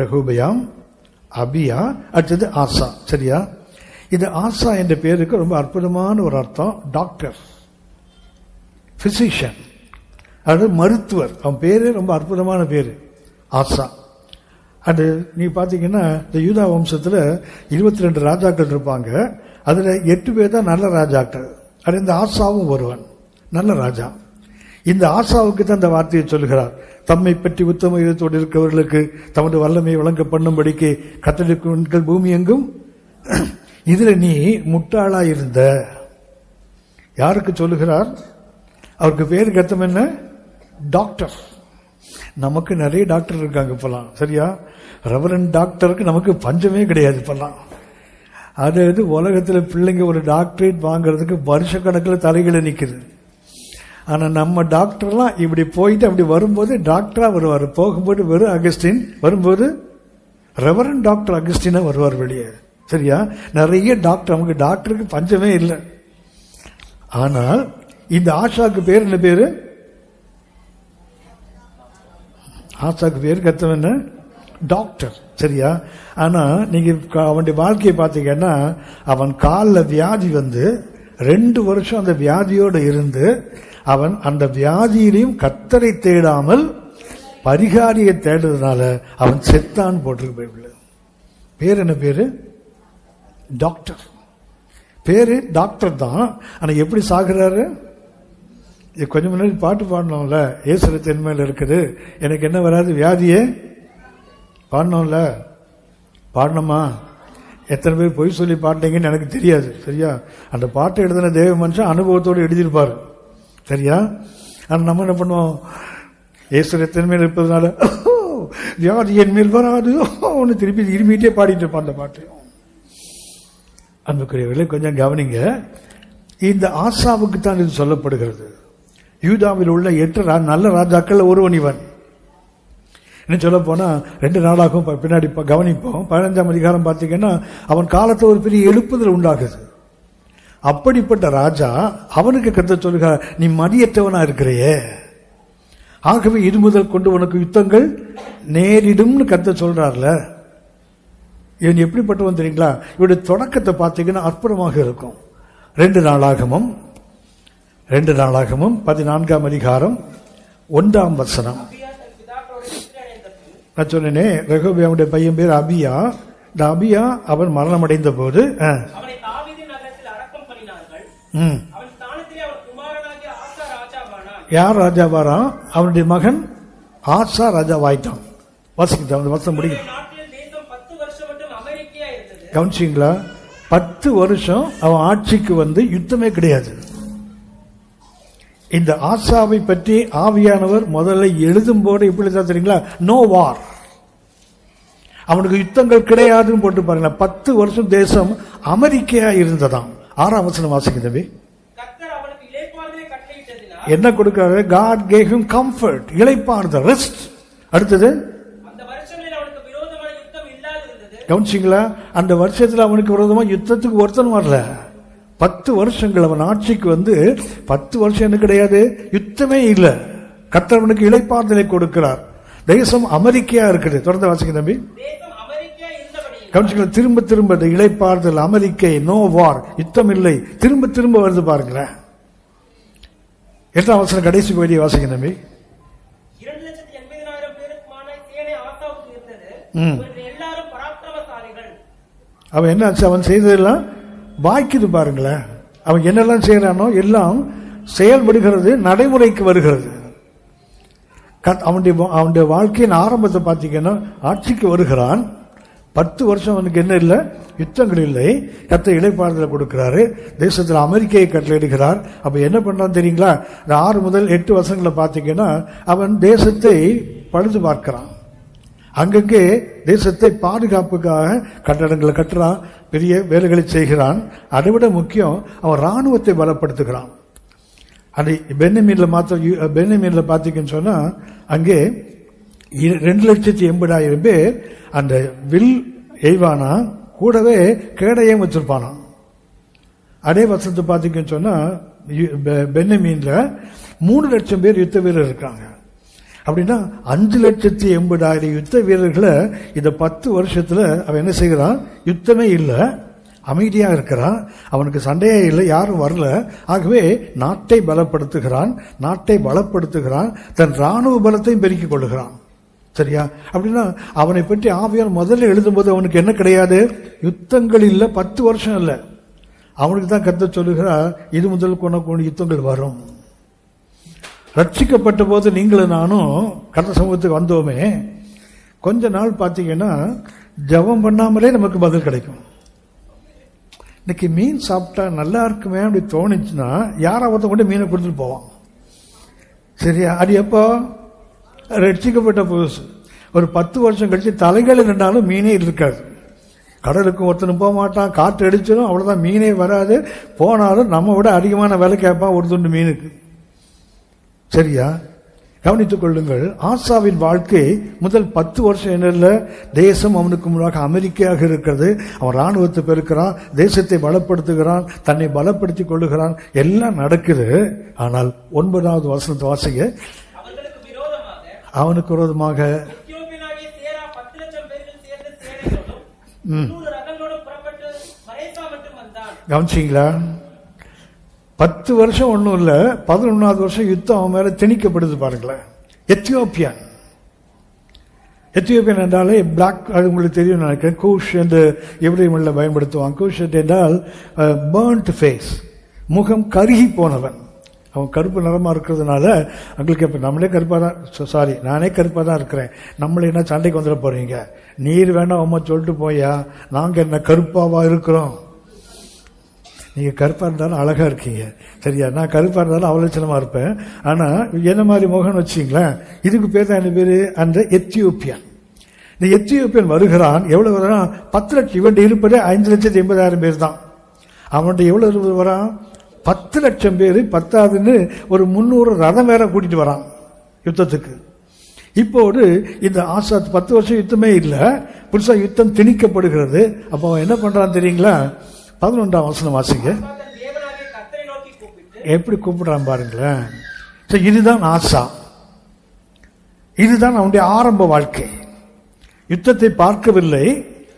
ரெகோபயாம், அபியா, அடுத்தது ஆசா, சரியா? இது ஆசா என்ற பேருக்கு ரொம்ப அற்புதமான ஒரு அர்த்தம். டாக்டர், பிசிஷியன், அது மருத்துவர். அவன் பேரு ரொம்ப அற்புதமான பேரு ஆசா. அது நீ பாத்தீங்கன்னா இந்த யூதா வம்சத்துல 22 ராஜாக்கள் இருப்பாங்க. அதுல 8 பேர் தான் நல்ல ராஜாக்கள். அது இந்த ஆசாவும் ஒருவன் நல்ல ராஜா. இந்த ஆசாவுக்கு தான் இந்த வார்த்தையை சொல்கிறார். தம்மை பற்றி உத்தம இதத்தோடு இருக்கிறவர்களுக்கு தமது வல்லமை வழங்க பண்ணும்படிக்கு கர்த்தருடைய பூமி எங்கும். இதுல நீ முட்டாளா இருந்த. யாருக்கு சொல்லுகிறார்? அவருக்கு பேருக்கு அர்த்தம் என்ன? டாக்டர். நமக்கு நிறைய டாக்டர் இருக்காங்க இப்பெல்லாம், சரியா? ரெவரண்ட் டாக்டருக்கு நமக்கு பஞ்சமே கிடையாது இப்பெல்லாம். அதாவது உலகத்துல பிள்ளைங்க ஒரு டாக்டரேட் வாங்குறதுக்கு வருஷ கணக்கில் தலைகளை நிக்குது. ஆனா நம்ம டாக்டர்லாம் இப்படி போயிட்டு அப்படி வரும்போது டாக்டரா வருவார், போகும்போது வெறும் அகஸ்டின், வரும்போது ரெவரண்ட் டாக்டர் அகஸ்டினா வருவார் வெளியே, சரியா? நிறைய டாக்டர், நமக்கு டாக்டருக்கு பஞ்சமே இல்லை. ஆனால் இந்த ஆஷாக்கு பேர் என்ன பேரு? ஆஷாக்கு பேர் கத்தம் என்ன? டாக்டர், சரியா? ஆனா நீங்க அவனுடைய வாழ்க்கையை பார்த்தீங்கன்னா அவன் காலில் வியாதி வந்து 2 வருஷம் அந்த வியாதியோடு இருந்து அவன் அந்த வியாதியிலையும் கர்த்தரை தேடாமல் பரிகாரியை தேடுறதுனால அவன் செத்தான் போட்டிருக்கு பைபிள். பேர் என்ன பேரு? டாக்டர். பேரு டாக்டர் தான். ஆனா எப்படி சாகுறாரு? கொஞ்சம் முன்னாடி பாட்டு பாடணும்ல, ஏசுரத்து என் மேல இருக்குது, எனக்கு என்ன வராது வியாதியே பாடணும்ல. பாடணுமா? எத்தனை பேர் பொய் சொல்லி பாட்டீங்கன்னு எனக்கு தெரியாது, சரியா? அந்த பாட்டை எழுதின தேவ மனுஷன் அனுபவத்தோடு எழுதியிருப்பாரு, சரியா? ஆனா நம்ம என்ன பண்ணுவோம்? ஏசுரத்து என் மேல் இருப்பதனால வியாதி என் மேல் வராது ஒன்னு திருப்பி இருமிட்டே பாடிட்டு இருப்பான் அந்த பாட்டு. அன்புக்குரியவர்களே கொஞ்சம் கவனிங்க. இந்த ஆசாவுக்கு தான் இது சொல்லப்படுகிறது. யூதாவில் உள்ள 8 நல்ல ராஜாக்கள் ஒருவன் இவன். என்ன சொல்ல போனா 2 நாளாகும் பின்னாடி கவனிப்போம். 15ஆம் அதிகாரம் பார்த்தீங்கன்னா அவன் காலத்தை ஒரு பெரிய எழுப்புதல் உண்டாகுது. அப்படிப்பட்ட ராஜா அவனுக்கு கர்த்தர் சொல்லுகிறார், நீ மதியற்றவனா இருக்கிறையே, ஆகவே இது முதல் கொண்டு உனக்கு யுத்தங்கள் நேரிடும்னு கர்த்தர் சொல்றார்ல. இவன் எப்படிப்பட்டவன் தெரியுங்களா? இவருடைய தொடக்கத்தை பார்த்தீங்கன்னா அற்புதமாக இருக்கும். 2 நாளாகமும் 14ஆம் அதிகாரம் 1ஆம் வசனம். நான் சொன்னேனே ரெகோபயாமுடைய பையன் பேர் அபியா. இந்த அபியா அவன் மரணம் அடைந்த போது யார் ராஜாவாரான்? அவனுடைய மகன் ஆசா ராஜாவாயிட்டான். வாசிக்கிட்ட அந்த வசனம் முடியும். கவனிச்சிங்களா? 10 வருஷம் அவன் ஆட்சிக்கு வந்து யுத்தமே கிடையாது. இந்த ஆசாவை பற்றி ஆவியானவர் முதல்ல எழுதும் போது எப்படி தான் தெரியுங்களா? நோ வார், அவனுக்கு யுத்தங்கள் கிடையாதுன்னு போட்டு பாருங்க. 10 வருஷம் தேசம் அமெரிக்கையா இருந்ததாம். 6ஆம் வசனம் வாசிங்க தம்பி. என்ன கொடுக்கிறாரு? God gave him comfort, இளைப்பாறுதல், ரெஸ்ட். அடுத்தது கவனிச்சிங்களா? அந்த வருஷத்துல அவனுக்கு விரோதமா யுத்தத்துக்கு ஒருத்தனும் வரல. 10 வருஷங்கள் அவன் ஆட்சிக்கு வந்து 10 வருஷம் என்ன கிடையாது, யுத்தமே இல்லை. கர்த்தர் அவனுக்கு இளைப்பாறுதலை கொடுக்கிறார். தேசம் அமெரிக்கையா இருக்குது. தொடர்ந்து வாசிங்க தம்பி. கவனிச்சிங்களா? திரும்ப திரும்ப இளைப்பாறுதல், அமெரிக்கை, நோ வார், யுத்தம் இல்லை, திரும்ப திரும்ப வருது பாருங்களேன். 8ஆம் வசனம் கடைசி பகுதியை வாசிங்க தம்பி. 2,80,000 எல்லாரும் பராக்கிரமசாலிகள். அவன் என்னாச்சு, அவன் செய்ததெல்லாம் வாய்க்குது பாருங்களேன். அவன் என்னெல்லாம் செய்யறானோ எல்லாம் செயல்படுகிறது, நடைமுறைக்கு வருகிறது. அவனுடைய வாழ்க்கையின் ஆரம்பத்தை பார்த்தீங்கன்னா ஆட்சிக்கு வருகிறான். 10 வருஷம் அவனுக்கு என்ன இல்லை, யுத்தங்கள் இல்லை. கர்த்தர் இளைப்பாறுதலை கொடுக்கிறாரு. தேசத்தில் அமெரிக்கையை கட்டளையிடுகிறார். அப்ப என்ன பண்றான் தெரியுங்களா? 6 முதல் 8 வருஷங்களை பார்த்தீங்கன்னா அவன் தேசத்தை பழுது பார்க்கிறான். அங்கங்கே தேசத்தை பாதுகாப்புக்காக கட்டடங்களை கட்டுறான், பெரிய வேலைகளை செய்கிறான். அதைவிட முக்கியம், அவன் ராணுவத்தை பலப்படுத்துகிறான். அது பென்னமீன்ல பார்த்தீங்கன்னு சொன்னா அங்கே 2,80,000 பேர் அந்த வில் எய்வானா, கூடவே கேடையும் வச்சிருப்பானா. அதே வருஷத்தை பார்த்தீங்கன்னு சொன்னா பென்னமீன்ல 3 லட்சம் பேர் யுத்த வீரர் இருக்காங்க. அப்படின்னா 5,80,000 யுத்த வீரர்களை இந்த 10 வருஷத்துல அவன் என்ன செய்கிறான்? யுத்தமே இல்லை, அமைதியா இருக்கிறான். அவனுக்கு சண்டையே இல்லை, யாரும் வரல. ஆகவே நாட்டை பலப்படுத்துகிறான், நாட்டை பலப்படுத்துகிறான், தன் ராணுவ பலத்தையும் பெருக்கிக் கொள்ளுகிறான். சரியா? அப்படின்னா அவனை பற்றி ஆவியார் முதல்ல எழுதும்போது அவனுக்கு என்ன கிடையாது? யுத்தங்கள் இல்லை, 10 வருஷம் இல்லை. அவனுக்கு தான் கர்த்தர் சொல்லுகிறார், இது முதல் உனக்கு யுத்தங்கள் வரும். ரட்சிக்கப்பட்ட போது நீங்களும் நானும் கர்த்தர் சமூகத்துக்கு வந்தோமே, கொஞ்ச நாள் பார்த்தீங்கன்னா ஜெபம் பண்ணாமலே நமக்கு பதில் கிடைக்கும். இன்னைக்கு மீன் சாப்பிட்டா நல்லா இருக்குமே அப்படி தோணுச்சுன்னா யாராவது கொண்டு மீனை கொடுத்துட்டு போவான். சரியா? அது எப்போ? ரட்சிக்கப்பட்ட புதுசு. ஒரு 10 வருஷம் கழிச்சு தலைகள் நின்றாலும் மீனே இருக்காது. கடலுக்கு ஒருத்தனும் போக மாட்டான், காற்று அடிச்சிடும், அவ்வளவுதான், மீனே வராது. போனாலும் நம்ம விட அதிகமான விலை கேட்பான் ஒரு துண்டு மீனுக்கு. சரியா? கவனித்துக் கொள்ளுங்கள். ஆசாவின் வாழ்க்கை முதல் 10 வருஷம் என்ன, தேசம் அவனுக்கு முன்னாக அமெரிக்கையாக இருக்கிறது. அவன் ராணுவத்தை பெருக்கிறான், தேசத்தை பலப்படுத்துகிறான், தன்னை பலப்படுத்திக் கொள்ளுகிறான், எல்லாம் நடக்குது. ஆனால் 9வது வசனத்தை வாசிங்க. அவனுக்கு விரோதமாக கவனிச்சிங்களா? 10 வருஷம் ஒன்றும் இல்லை, 11வது வருஷம் யுத்தம் அவன் மேல திணிக்கப்படுது பாருங்களேன். எத்தியோப்பியன் என்றாலே பிளாக், அது உங்களுக்கு தெரியும் நினைக்கிறேன். கூஷ் என்று எவ்ரிமல்ல பயன்படுத்துவான். கூஷ் என்றால் பர்ன்ட் ஃபேஸ், முகம் கருகி போனவன். அவன் கருப்பு நிறமா இருக்கிறதுனால அவங்களுக்கு இப்ப நம்மளே கருப்பா தான், சாரி நானே கருப்பா தான் இருக்கிறேன், நம்மள என்ன சண்டைக்கு வந்துட போறீங்க, நீர் வேணா அம்மா சொல்லிட்டு போயா, நாங்க என்ன கருப்பாவா இருக்கிறோம். நீங்க கருப்பா இருந்தாலும் அழகா இருக்கீங்க. சரியா? நான் கருப்பா இருந்தாலும் அவலட்சணமா இருப்பேன். ஆனா என்ன மாதிரி முகம் வச்சுங்களேன், இதுக்கு பேர் தான் என்ன பேரு? அந்த எத்தியோப்பியன். இந்த எத்தியோப்பியன் வருகிறான். எவ்வளவு வரான்? 10 லட்சம். இவன் இருப்பதே 5,80,000 பேர் தான். அவன்கிட்ட எவ்வளவு வரான்? 10 லட்சம் பேர். 10ஆவதுன்னு ஒரு 300 ரதம் வேற கூட்டிட்டு வரான் யுத்தத்துக்கு. இப்போது இந்த ஆசாத் 10 வருஷம் யுத்தமே இல்லை, புதுசா யுத்தம் திணிக்கப்படுகிறது. அப்போ அவன் என்ன பண்றான் தெரியுங்களா? 11ஆம் வசனம் வாசிங்க. எப்படி கூப்பிடுறான் பாருங்களேன். இதுதான் ஆசா, இதுதான் அவனுடைய ஆரம்ப வாழ்க்கை. யுத்தத்தை பார்க்கவில்லை,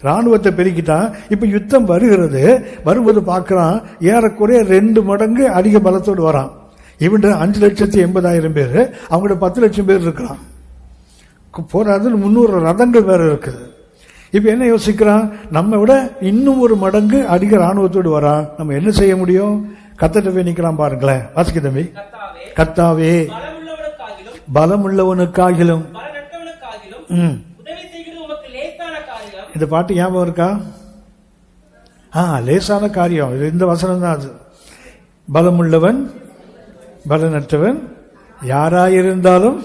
ராணுவத்தை பெருக்கிட்டான். இப்ப யுத்தம் வருகிறது. வரும்போது பார்க்கிறான், ஏறக்குறைய 2 மடங்கு அதிக பலத்தோடு வரான். இவன் 5,80,000 பேர், அவங்கள்ட்ட 10 லட்சம் பேர் இருக்கிறான். போராது 300 ரதங்கள் வேற இருக்குது. இப்ப என்ன யோசிக்கிறான்? நம்ம விட இன்னும் 1 மடங்கு அதிக ராணுவத்தோடு வரான். நம்ம என்ன செய்ய முடியும்? கர்த்தர்ட்ட போய் நிக்கலாம் பாருங்களேன். வாசிக்க தம்பி. கர்த்தாவே பலம் உள்ளவனுக்காகிலும். இந்த பாட்டு ஞாபகம் இருக்கா? லேசான காரியம் இந்த வசனம் தான் அது. பலமுள்ளவன் பலனற்றவன் யாராயிருந்தாலும்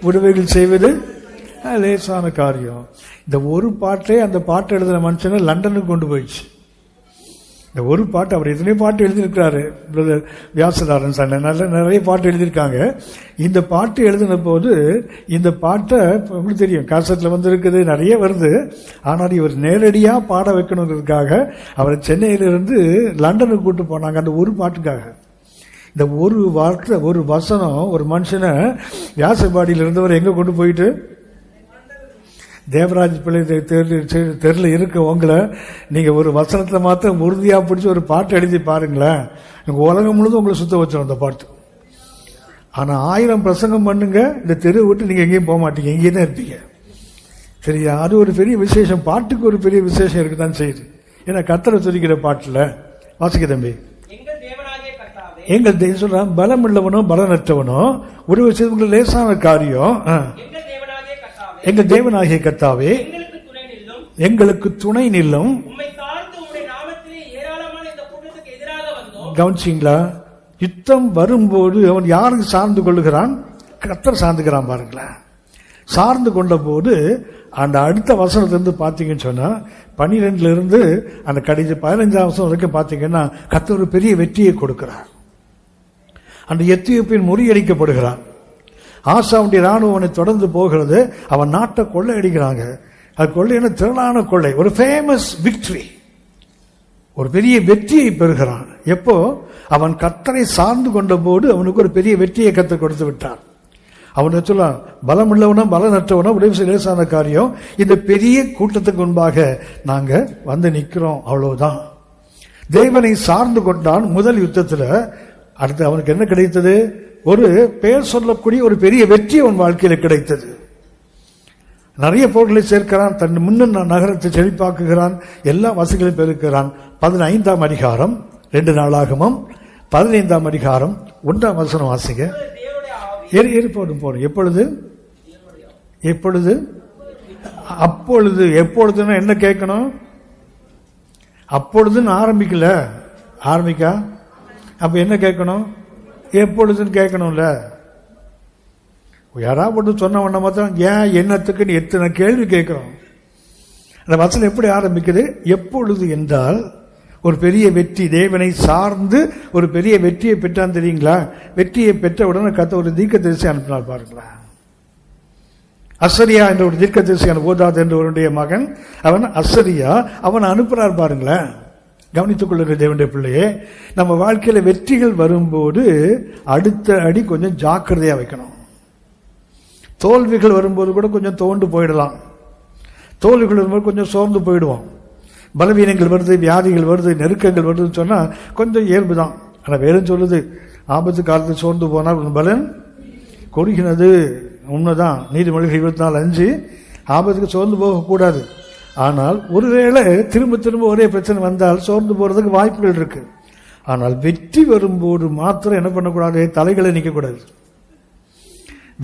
உதவிகள் செய்வது லேசான காரியம். இந்த ஒரு பாட்டே அந்த பாட்டு எழுதின மனுஷனை லண்டனுக்கு கொண்டு போயிடுச்சு. இந்த ஒரு பாட்டு, அவர் எத்தனை பாட்டு எழுதியிருக்கிறாரு பிரதர் வியாசதாரன் சார், நிறைய பாட்டு எழுதியிருக்காங்க. இந்த பாட்டு எழுதின போது இந்த பாட்டை உங்களுக்கு தெரியும், காசட்ல வந்து இருக்குது, நிறைய வருது. ஆனால் இவர் நேரடியா பாட வைக்கணுங்கிறதுக்காக அவரை சென்னையிலிருந்து லண்டனுக்கு கூட்டு போனாங்க அந்த ஒரு பாட்டுக்காக. இந்த ஒரு வார்த்தை, ஒரு வசனம் ஒரு மனுஷனை வியாசபாடியில் இருந்தவர் எங்க கொண்டு போயிட்டு, தேவராஜ் பிள்ளை தெருல இருக்க உங்களை நீங்க ஒரு வசனத்தை மாத்திரம் உறுதியா பிடிச்சி ஒரு பாட்டு எழுதி பாருங்களேன், உங்க உலகம் முழுதும் உங்களை சுத்த வச்சிடும் அந்த பாட்டு. ஆனா 1000 பிரசங்கம் பண்ணுங்க, இந்த தெரு விட்டு நீங்க எங்கேயும் போக மாட்டீங்க, இங்கே தான் இருப்பீங்க. சரியா? அது ஒரு பெரிய விசேஷம். பாட்டுக்கு ஒரு பெரிய விசேஷம் இருக்குதான் செய்யுது. ஏன்னா கர்த்தரை துதிக்கிற பாட்டுல வாசிக்க தம்பி, எங்கள் தேவனாகிய கர்த்தாவே, எங்கள் சொல்ற பலம் உள்ளவனோ பலனற்றவனோ ஒரு விஷயத்துக்கு லேசான காரியம். எங்கள் தேவனாகிய கர்த்தாவே, எங்கள் தேவனாகிய கர்த்தாவே, எங்களுக்கு துணை நில்லும். எங்களுக்கு துணை நில்லும். உம்மை சார்ந்து உம்முடைய நாமத்திலே ஏராளமான இந்த கூட்டத்துக்கு எதிராக வந்தோம். கவனிச்சிங்களா? யுத்தம் வரும்போது அவன் யாருக்கு சார்ந்து கொள்ளுகிறான்? கர்த்தர் சார்ந்துக்கிறான். பாருங்களேன், சார்ந்து கொண்ட போது அந்த அடுத்த வசனத்திலிருந்து பார்த்தீங்கன்னு சொன்னா 12 இருந்து அந்த கடைசி 15 வசனம் வரைக்கும் பார்த்தீங்கன்னா கர்த்தர் ஒரு பெரிய வெற்றியை கொடுக்கிறார். அந்த எத்தியோப்பியன் முறியடிக்கப்படுகிறான். ஆசாவுடைய ராணுவம் அவனை தொடர்ந்து போகிறது. அவன் நாட்டை கொள்ளை அடிக்கிறாங்க. அது கொள்ளையான திரளான கொள்ளை, ஒரு ஃபேமஸ் விக்டரி, ஒரு பெரிய வெற்றியை பெறுகிறான். எப்போ? அவன் கர்த்தரை சார்ந்து கொண்ட போது அவனுக்கு ஒரு பெரிய வெற்றியை கர்த்தர் கொடுத்து விட்டார். அவனை சொல்ல பலம் உள்ளவனோ பலனற்றவனோ உதவி லேசான காரியம், இந்த பெரிய கூட்டத்துக்கு முன்பாக நாங்க வந்து நிக்கிறோம், அவ்வளவுதான். தேவனை சார்ந்து கொண்டான் முதல் யுத்தத்துல. அடுத்து அவனுக்கு என்ன கிடைத்தது? ஒரு பெயர் சொல்லக்கூடிய ஒரு பெரிய வெற்றி அவன் வாழ்க்கையில கிடைத்தது. நிறைய பொருட்களை சேர்க்கிறான், தன் முன்ன நகரத்தை செழிப்பாக்குகிறான், எல்லா வசதிகளையும் பெருக்கிறான். 15ஆம் அதிகாரம் 2 நாளாகமம் 15ஆம் அதிகாரம் 1ஆம் வசனம் வாசிங்க. போடும். எப்பொழுது? எப்பொழுது? அப்பொழுது. எப்பொழுதுன்னா என்ன கேட்கணும்? அப்பொழுதுன்னு ஆரம்பிக்கா? அப்ப என்ன கேட்கணும்? எப்பொழுதுன்னு கேட்கணும்ல. யாராவது சொன்ன உடனே மாத்திரம் ஏன் என்னத்துக்குன்னு எத்தனை கேள்வி கேட்கிறோம். அந்த வசனம் எப்படி ஆரம்பிக்குது? எப்பொழுது என்றால் ஒரு பெரிய வெற்றி, தேவனை சார்ந்து ஒரு பெரிய வெற்றியை பெற்றான். தெரியுங்களா? வெற்றியை பெற்ற உடனே கர்த்தர் ஒரு தீர்க்கதரிசி அனுப்பினார். பாருங்களா, அசரியா என்ற ஒரு தீர்க்கதரிசியான ஓதாத் என்றவருடைய மகன் அவன் அசரியா, அவன் அனுப்புறார். பாருங்களேன், கவனித்துக் கொள்ளுங்க தேவனுடைய பிள்ளையே. நம்ம வாழ்க்கையில வெற்றிகள் வரும்போது அடுத்த அடி கொஞ்சம் ஜாக்கிரதையா வைக்கணும். தோல்விகள் வரும்போது கூட கொஞ்சம் தோண்டு போயிடலாம். தோல்விகள் வரும்போது கொஞ்சம் சோர்ந்து போயிடுவோம். பலவீனங்கள் வருது, வியாதிகள் வருது, நெருக்கங்கள் வருதுன்னு சொன்னா கொஞ்சம் இயல்பு தான். ஆனா வேறும் சொல்லுது, ஆபத்து காலத்தில் சோர்ந்து போனால் பலன் கொடுக்கிறது. உண்மைதான். நீதிமொழிகள் 24:5 ஆபத்துக்கு சோர்ந்து போகக்கூடாது. ஆனால் ஒருவேளை திரும்ப திரும்ப ஒரே பிரச்சனை வந்தால் சோர்ந்து போறதுக்கு வாய்ப்புகள் இருக்கு. ஆனால் வெற்றி வரும்போது மாத்திரம் என்ன பண்ணக்கூடாது? தலைகளை நிற்கக்கூடாது.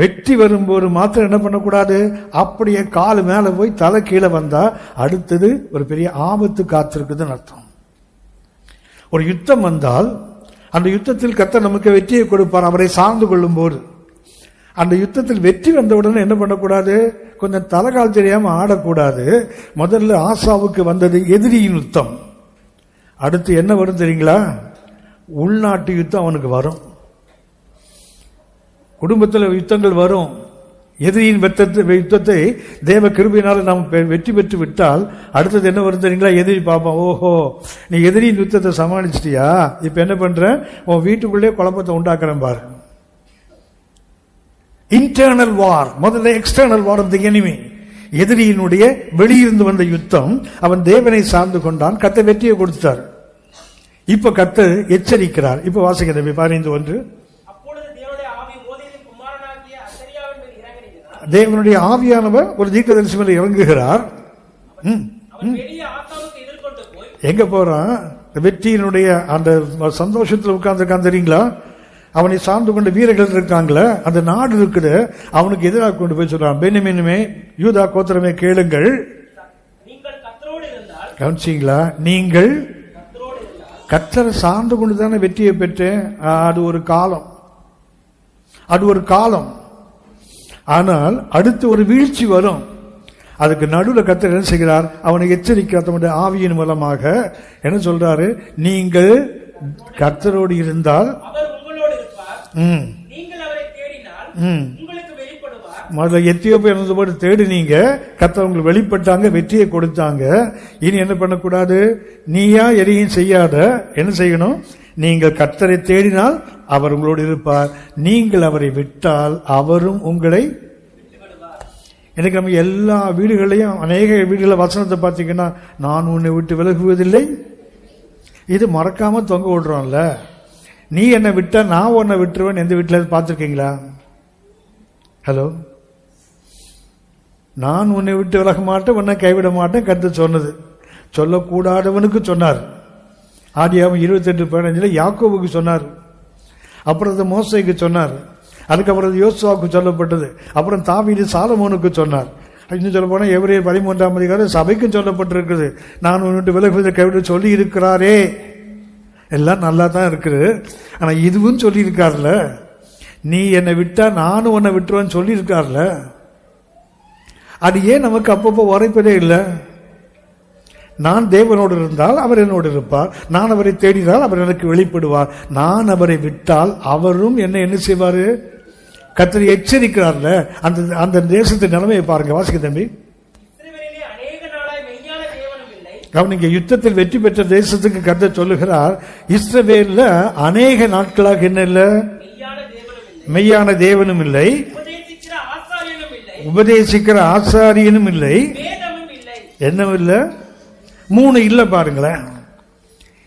வெற்றி வரும்போது மாத்திரம் என்ன பண்ணக்கூடாது? அப்படியே காலு மேல போய் தலை கீழே வந்தா அடுத்தது ஒரு பெரிய ஆபத்து காத்திருக்குதுன்னு அர்த்தம். ஒரு யுத்தம் வந்தால் அந்த யுத்தத்தில் கர்த்தர் நமக்கு வெற்றியை கொடுப்பார் அவரை சார்ந்து கொள்ளும் போது. அந்த யுத்தத்தில் வெற்றி வந்தவுடனே என்ன பண்ணக்கூடாது? கொஞ்சம் தலைகால் தெரியாம ஆடக்கூடாது. முதல்ல ஆசாவுக்கு வந்தது எதிரியின் யுத்தம். அடுத்து என்ன வரும் தெரியுங்களா? உள்நாட்டு யுத்தம் அவனுக்கு வரும். குடும்பத்தில் யுத்தங்கள் வரும். எதிரியின் யுத்தத்தை தேவ கிருபையினால நாம் வெற்றி பெற்று விட்டால் அடுத்தது என்ன வரும் தெரியுங்களா? எதிரி பாப்போம், ஓஹோ நீ எதிரியின் யுத்தத்தை சமாளிச்சிட்டியா, இப்ப என்ன பண்ற? உன் வீட்டுக்குள்ளே குழப்பத்தை உண்டாக்குறேன் பாரு. Internal war. முதல்ல external war of the enemy. எதிரியினுடைய வெளியிருந்து வந்த யுத்தம். அவன் தேவனை சார்ந்து கொண்டான், கர்த்தர் வெற்றியை கொடுத்தார். இப்ப கர்த்தர் எச்சரிக்கிறார். இப்ப வாசிக்க 15:1. தேவனுடைய ஆவியானவர் ஒரு தீர்க்கதரிசி மேல இறங்குகிறார். எங்க போறான்? வெற்றியினுடைய அந்த சந்தோஷத்தில் உட்கார்ந்து தெரியுங்களா? அவனை சார்ந்து கொண்ட வீரர்கள் இருக்காங்களே, அந்த நாடு இருக்குது, அவனுக்கு எதிராக கொண்டு போய் சொல்றான், பென்யமீனே யூதா கோத்திரமே கேளுங்கள். கவனிச்சீங்களா? நீங்கள் கர்த்தரை சார்ந்து கொண்டுதானே வெற்றியை பெற்றேன். அது ஒரு காலம், அது ஒரு காலம். ஆனால் அடுத்து ஒரு வீழ்ச்சி வரும். அதுக்கு நடுவில் கர்த்தர் என்ன செய்கிறார்? அவனை எச்சரிக்கிறார். தம்முடைய ஆவியின் மூலமாக என்ன சொல்றாரு? நீங்கள் கர்த்தரோடு இருந்தால் முதல்ல எத்தியோப்பியா இருந்தபோது தேடினீங்க, கர்த்தர் உங்களுக்கு வெளிப்பட்டாங்க, வெற்றியை கொடுத்தாங்க. இனி என்ன பண்ணக்கூடாது? நீயா எதையும் செய்யாத, என்ன செய்யணும்? நீங்கள் கர்த்தரை தேடினால் அவர் உங்களோடு இருப்பார், நீங்கள் அவரை விட்டால் அவரும் உங்களை. எனக்கு நம்ம எல்லா வீடுகளையும் அநேக வீடுகள வசனத்தை பார்த்தீங்கன்னா, நான் உன்னை விட்டு விலகுவதில்லை, இது மறக்காம தொங்க விடுறோம்ல. நீ என்னை விட்டா நான் உன்னை விட்டுருவேன். எந்த வீட்டில் பார்த்துருக்கீங்களா? ஹலோ, நான் உன்னை விட்டு விலக மாட்டேன், உன்னை கைவிட மாட்டேன் கர்த்தர் சொன்னது. சொல்லக்கூடாதவனுக்கு சொன்னார். ஆதியாகமம் 28:15 யாக்கோபுக்கு சொன்னார். அப்புறம் அது மோசேக்கு சொன்னார். அதுக்கப்புறம் யோசுவாவுக்கு சொல்லப்பட்டது. அப்புறம் தாவீது சாலமோனுக்கு சொன்னார். இன்னும் சொல்ல போனா எபிரேயர் 13 சபைக்கும் சொல்லப்பட்டிருக்குது. நான் உன்னை விட்டு விலகுவதை கைவிட சொல்லி இருக்கிறாரே. எல்லாம் நல்லா தான் இருக்குது. ஆனா இதுவும் சொல்லி இருக்காருல, நீ என்னை விட்டா நானும் உன்னை விட்டுருவேன்னு சொல்லி இருக்காருல. அது ஏன் நமக்கு அப்பப்போ உரைப்பதே இல்லை? நான் தேவனோடு இருந்தால் அவர் என்னோடு இருப்பார், நான் அவரை தேடினால் அவர் எனக்கு வெளிப்படுவார், நான் அவரை விட்டால் அவரும் என்ன செய்வாரு? கர்த்தர் எச்சரிக்கிறார்ல. அந்த அந்த தேசத்தின் நிலைமையை பாருங்க, வாசிக்க தம்பி. கவனிங்க, யுத்தத்தில் வெற்றி பெற்ற தேசத்துக்கு கர்த்தர் சொல்லுகிறார், இஸ்ரவேல்ல அநேக நாட்களாக என்ன இல்லை? மெய்யான தேவனும் இல்லை, உபதேசிக்கிற ஆசாரியனும் இல்லை, என்னவும் இல்லை. 3 இல்ல பாருங்களேன்.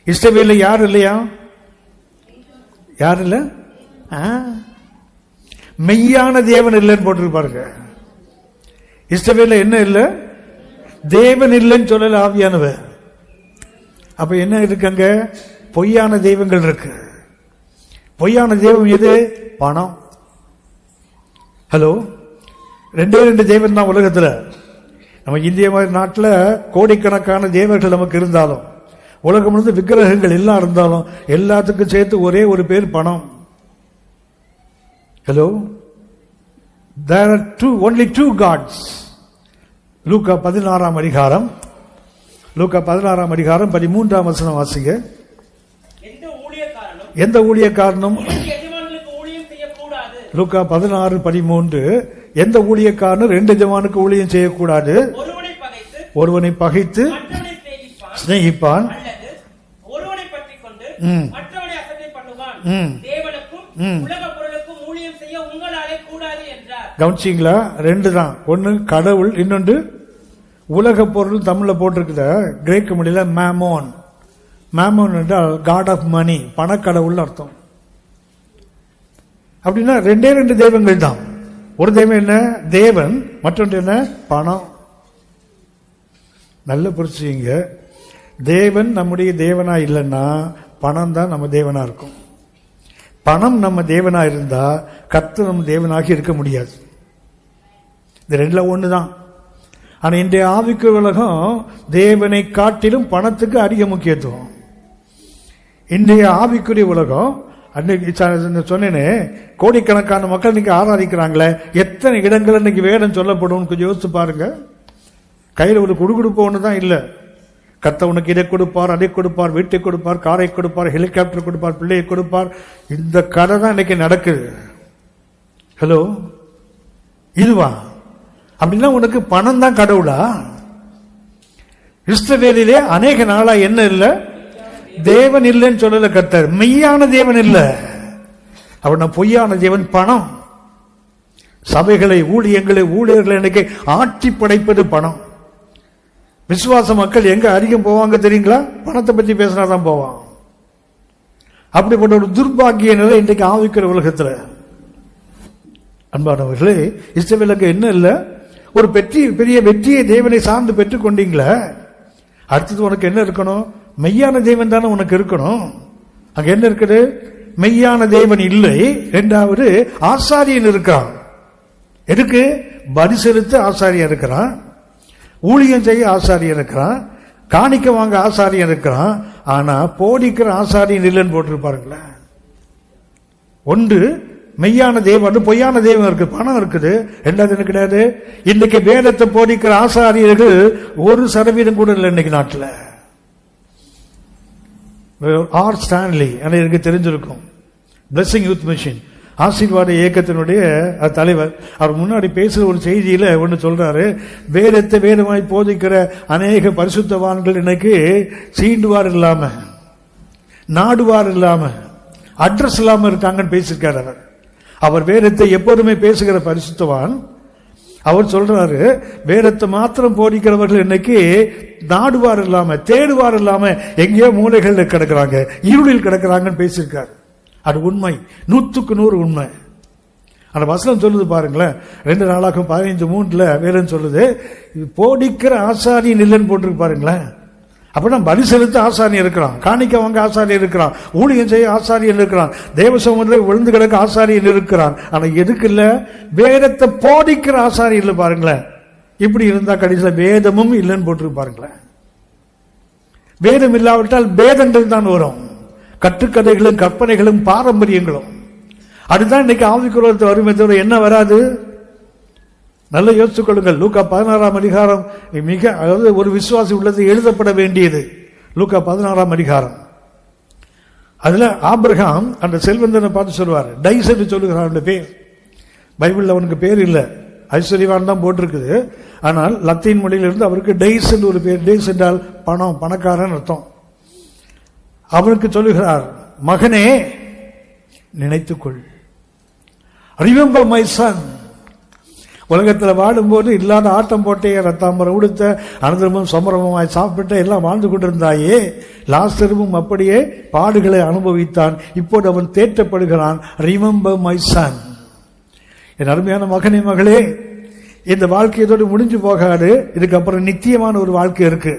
இஸ்ரவேல்ல யார் இல்லையா? யார் இல்ல? மெய்யான தேவன் இல்லைன்னு போட்டிருப்பாருங்க. இஸ்ரவேல்ல என்ன இல்ல? தேவன் இல்லைன்னு சொல்லல ஆவியானவர். அப்ப என்ன இருக்குங்க? பொய்யான தெய்வங்கள் இருக்கு. பொய்யான தெய்வம் எது? பணம். ஹலோ, 2 தெய்வம் தான் உலகத்துல. நம்ம இந்திய மாதிரி நாட்டில் கோடிக்கணக்கான தேவர்கள் நமக்கு இருந்தாலும், உலகம் முழுவதும் விக்கிரகங்கள் எல்லாம் இருந்தாலும், எல்லாத்துக்கும் சேர்த்து ஒரே ஒரு பேர் பணம். Hello, there are only two gods. லூக்கா 16 லூக்கா 16 13 வாசிங்க. எந்த ஊழியக்காரனும் லூக்கா 16:13 எந்த ஊழியக்காரனும் 2 எஜமானுக்கு ஊழியம் செய்யக்கூடாது. ஒருவனை பகைத்து சிநேகிப்பான், கவனிச்சிங்களா? 2 தான். ஒன்னு கடவுள், இன்னொன்று உலக பொருள். தமிழ்ல போட்டிருக்குத, கிரேக்க மொழியில மேமோன். மேமோன் என்றால் காட் ஆஃப் மணி, பணக்கடவுள் அர்த்தம். அப்படின்னா 2 தெய்வங்கள் தான். ஒரு தெய்வம் என்ன? தேவன். மற்றொன்று என்ன? பணம். நல்ல புரிச்சுங்க. தேவன் நம்முடைய தேவனா இல்லைன்னா பணம் தான் நம்ம தேவனா இருக்கும். பணம் நம்ம தேவனா இருந்தா கர்த்தர் நம்ம தேவனாகி இருக்க முடியாது. இந்த 2ல 1 தான். ஆனா இன்றைய ஆவிக்குரிய உலகம் தேவனை காட்டிலும் பணத்துக்கு அதிக முக்கியத்துவம். இன்றைய ஆவிக்குரிய உலகம், அன்னைக்கு சொன்னேனே, கோடிக்கணக்கான மக்கள் இன்னைக்கு ஆராதிக்கிறாங்களே, எத்தனை இடங்கள் இன்னைக்கு வேதம் சொல்லப்படும் கொஞ்சம் யோசிச்சு பாருங்க. கையில் ஒரு குடுகுடுப்பு ஒன்று தான் இல்லை. கர்த்தர் உனக்கு இதை கொடுப்பார், அதை கொடுப்பார், வீட்டை கொடுப்பார், காரை கொடுப்பார், ஹெலிகாப்டர் கொடுப்பார், பிள்ளையை கொடுப்பார். இந்த கதை தான் இன்னைக்கு நடக்குது. ஹலோ, இதுவா? அப்படின்னா உனக்கு பணம் தான் கடவுளா? இஸ்ரவேலிலே அநேக நாளா என்ன இல்லை? தேவன் இல்லைன்னு சொல்லல கர்த்தர். மெய்யான தேவன் இல்ல, அவன பொய்யான தேவன் பணம். சபைகளை, ஊழியங்களை, ஊழியர்களை இன்னைக்கு ஆட்சி படைப்பது பணம். விசுவாச மக்கள் எங்க அதிகம் போவாங்க தெரியுங்களா? பணத்தை பற்றி பேசினாதான் போவான். அப்படிப்பட்ட ஒரு துர்பாகிய நிலை இன்றைக்கு ஆவிக்கிற உலகத்துல. அன்பானவர்களே, இஸ்ரவேலுக்கு என்ன இல்ல? ஒரு பெரிய வெற்றியை தேவனை சார்ந்து பெற்றுக் கொண்டீங்களே, அடுத்தது உனக்கு என்ன இருக்கணும்? மெய்யான தேவன் தானே உனக்கு இருக்கணும். அங்க என்ன இருக்குது? மெய்யான தேவன் இல்லை. 2வது ஆசாரியன் இருக்கான். எதுக்கு? பலி செலுத்த ஆசாரியன் இருக்கிறான், ஊழியம் செய்ய ஆசாரியன் இருக்கிறான், காணிக்க வாங்க ஆசாரியன் இருக்கிறான். ஆனா போதிக்கிற ஆசாரியன் இல்லைன்னு போட்டிருப்பாருங்களேன். ஒன்று மெய்யான தேவன், பொய்யான தேவன் இருக்கு, பணம் இருக்குது. 2வது என்ன கிடையாது? இன்னைக்கு வேதத்தை போதிக்கிற ஆசாரியர்கள் 1% கூட இல்லை இன்னைக்கு நாட்டில். ஆர் ஸ்டான்லி எனக்கு தெரிஞ்சிருக்கும், பிளஸிங் யூத் மிஷன் ஆசீர்வாத இயக்கத்தினுடைய தலைவர். அவர் முன்னாடி பேசுற ஒரு செய்தியில ஒன்று சொல்றாரு, வேதத்தை வேதமாய் போதிக்கிற அநேக பரிசுத்தவான்கள் இன்னைக்கு சீண்டுவார் இல்லாம, நாடுவார் இல்லாம, அட்ரஸ் இல்லாம இருக்காங்கன்னு பேசியிருக்காரு அவர். அவர் வேதத்தை எப்போதுமே பேசுகிற பரிசுத்தவான். அவர் சொல்றாரு, வேதத்தை மாத்திரம் போதிக்கிறவர்கள் இன்னைக்கு நாடுவார் இல்லாம, தேடுவார் இல்லாம எங்கேயோ மூலைகளில் கிடக்கிறாங்க, இருளில் கிடக்கிறாங்கன்னு பேசியிருக்காரு. அது உண்மை, 100க்கு 100 உண்மை. அந்த வசனம் சொல்லுது பாருங்களேன், 2 நாளாகும் 15:3 வேறன்னு சொல்லுது, போடிக்கிற ஆசாரியன் இல்லைன்னு போட்டிருக்கு பாருங்களேன். அப்படின்னா பலி செலுத்த ஆசாரியன் இருக்கிறான், காணிக்க வாங்க ஆசாரியன் இருக்கிறான், ஊழியம் செய்ய ஆசாரியன் இருக்கிறான், தேவசமூகத்தில் விழுந்து கிடக்க ஆசாரியன் இருக்கிறான். ஆனா எதுக்கு இல்ல? வேதத்தை போதிக்கிற ஆசாரியன் இல்லை பாருங்களேன். இப்படி இருந்தா கடைசியில் வேதமும் இல்லைன்னு போட்டிருக்கு பாருங்களேன். வேதம் இல்லாவிட்டால் வேதங்கள் தான் வரும், கட்டுக்கதைகளும் கற்பனைகளும் பாரம்பரியங்களும். அதுதான் இன்னைக்கு ஆவிக்குரியத்தை வருமே தவிர என்ன வராது? நல்ல யோசித்துக் கொள்ளுங்கள். லூக்கா 16ஆம் அதிகாரம் மிக, அதாவது ஒரு விசுவாசி உள்ளது எழுதப்பட வேண்டியது. லூக்கா 16ஆம் அதிகாரம், அதுல ஆபிரகாம் அந்த செல்வந்தனை பார்த்து சொல்வார், டைஸ் என்று சொல்லுகிறான் பேர். பைபிள்ல அவனுக்கு பேர் இல்லை, ஐஸ்வர்யவான் தான் போட்டிருக்குது. ஆனால் லத்தீன் மொழியிலிருந்து அவருக்கு டைஸ் என்று ஒரு பேர். டைஸ் என்றால் பணம், பணக்காரன் அர்த்தம். அவனுக்கு சொல்லுகிறார், மகனே நினைத்துக்கொள், ரிமெம்பர் மை சன். உலகத்தில் வாடும்போது இல்லாத ஆட்டம் போட்டே, ரத்தாம்பரம் உடுத்த, அனந்தரமும் சமரமுமாய் சாப்பிட்ட, எல்லாம் வாழ்ந்து கொண்டிருந்தாயே. லாசருவும் அப்படியே பாடுகளை அனுபவித்தான், இப்போது அவன் தேற்றப்படுகிறான். Remember my son. என் அருமையான மகனே, மகளே, இந்த வாழ்க்கை இதோடு முடிஞ்சு போகாது. இதுக்கப்புறம் நித்தியமான ஒரு வாழ்க்கை இருக்கு.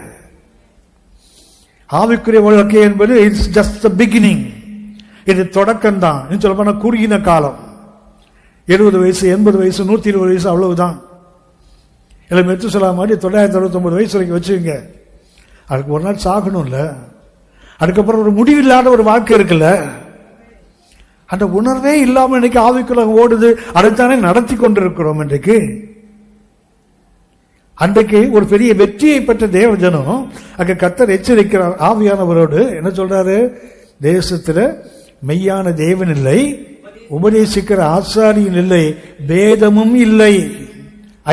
ஆவிக்குரிய வாழ்க்கை என்பது இட்ஸ் ஜஸ்ட் தி பிகினிங். இது தொடக்கம் தான். சொல்ல போனா குறுகின காலம், 70 வயசு, 80 வயசு, 120 வயசு, அவ்வளவுதான். இல்லை மெத்து சொல்ல மாதிரி 969 வயசு வரைக்கும் வச்சுங்க. அதுக்கு ஒரு நாள் சாகணும்ல. அதுக்கப்புறம் ஒரு முடிவில்லாத ஒரு வாழ்க்கை இருக்குல்ல. அந்த உணர்வே இல்லாம இன்னைக்கு ஆவிக்குள்ள ஓடுது. அதைத்தானே நடத்தி கொண்டிருக்கிறோம் இன்றைக்கு. அன்றைக்கு ஒரு பெரிய வெற்றியை பெற்ற தேவஜனம் அங்க கர்த்தர் எச்சரிக்கிறார் ஆவியானவரோடு. என்ன சொல்றாரு? தேசத்துல மெய்யான தேவன் இல்லை, உபதேசிக்கிற ஆசாரியன் இல்லை, வேதமும் இல்லை.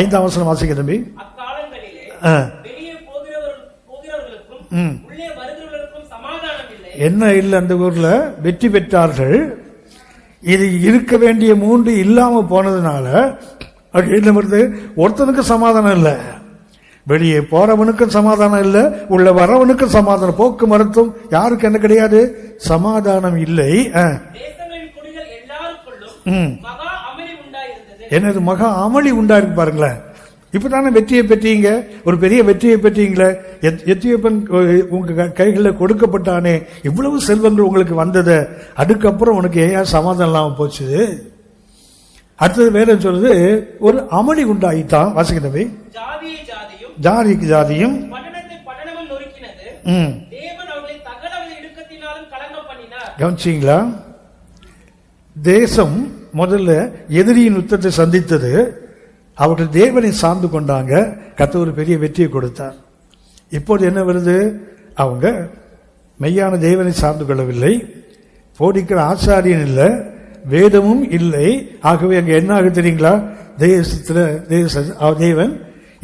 5ஆம் வசனம் வாசிக்க தம்பி. என்ன இல்லை அந்த ஊர்ல? வெற்றி பெற்றார்கள். இது இருக்க வேண்டிய 3 இல்லாம போனதுனால என்ன வருது? ஒருத்தனுக்கு சமாதானம் இல்லை, வெளியே போறவனுக்கும் சமாதானம் இல்லை, உள்ள வரவனுக்கும் சமாதானம், போக்குவரத்தும் யாருக்கு என்ன கிடையாது, சமாதானம் இல்லை. என்னது மகா அமளி உண்டாயிருக்கு பாருங்களேன். இப்பதானே வெற்றியை பெற்றீங்க, ஒரு பெரிய வெற்றியை பெற்றீங்களே. எத்தியோப்பியன் உங்க கைகளில் கொடுக்கப்பட்டானே, இவ்வளவு செல்வங்கள் உங்களுக்கு வந்தது, அதுக்கப்புறம் உனக்கு ஏன் சமாதானம் இல்லாம போச்சு? அடுத்தது வேற சொல்றது, ஒரு அமளி உண்டாயிட்டான். வாசிக்கிறவை, ஜாதிக்கு ஜாதியும் கவனிச்சீங்களா? தேசம் முதல்ல எதிரியின் யுத்தத்தை சந்தித்தது, அவர்கள் தேவனை சார்ந்து கொண்டாங்க, கர்த்தர் ஒரு பெரிய வெற்றியை கொடுத்தார். இப்போது என்ன வருது? அவங்க மெய்யான தேவனை சார்ந்து கொள்ளவில்லை, போதிக்கிற ஆசாரியன் இல்லை, வேதமும் இல்லை. ஆகவே அங்க என்ன ஆகுது தெரியுங்களா? தேசத்துல தேவன்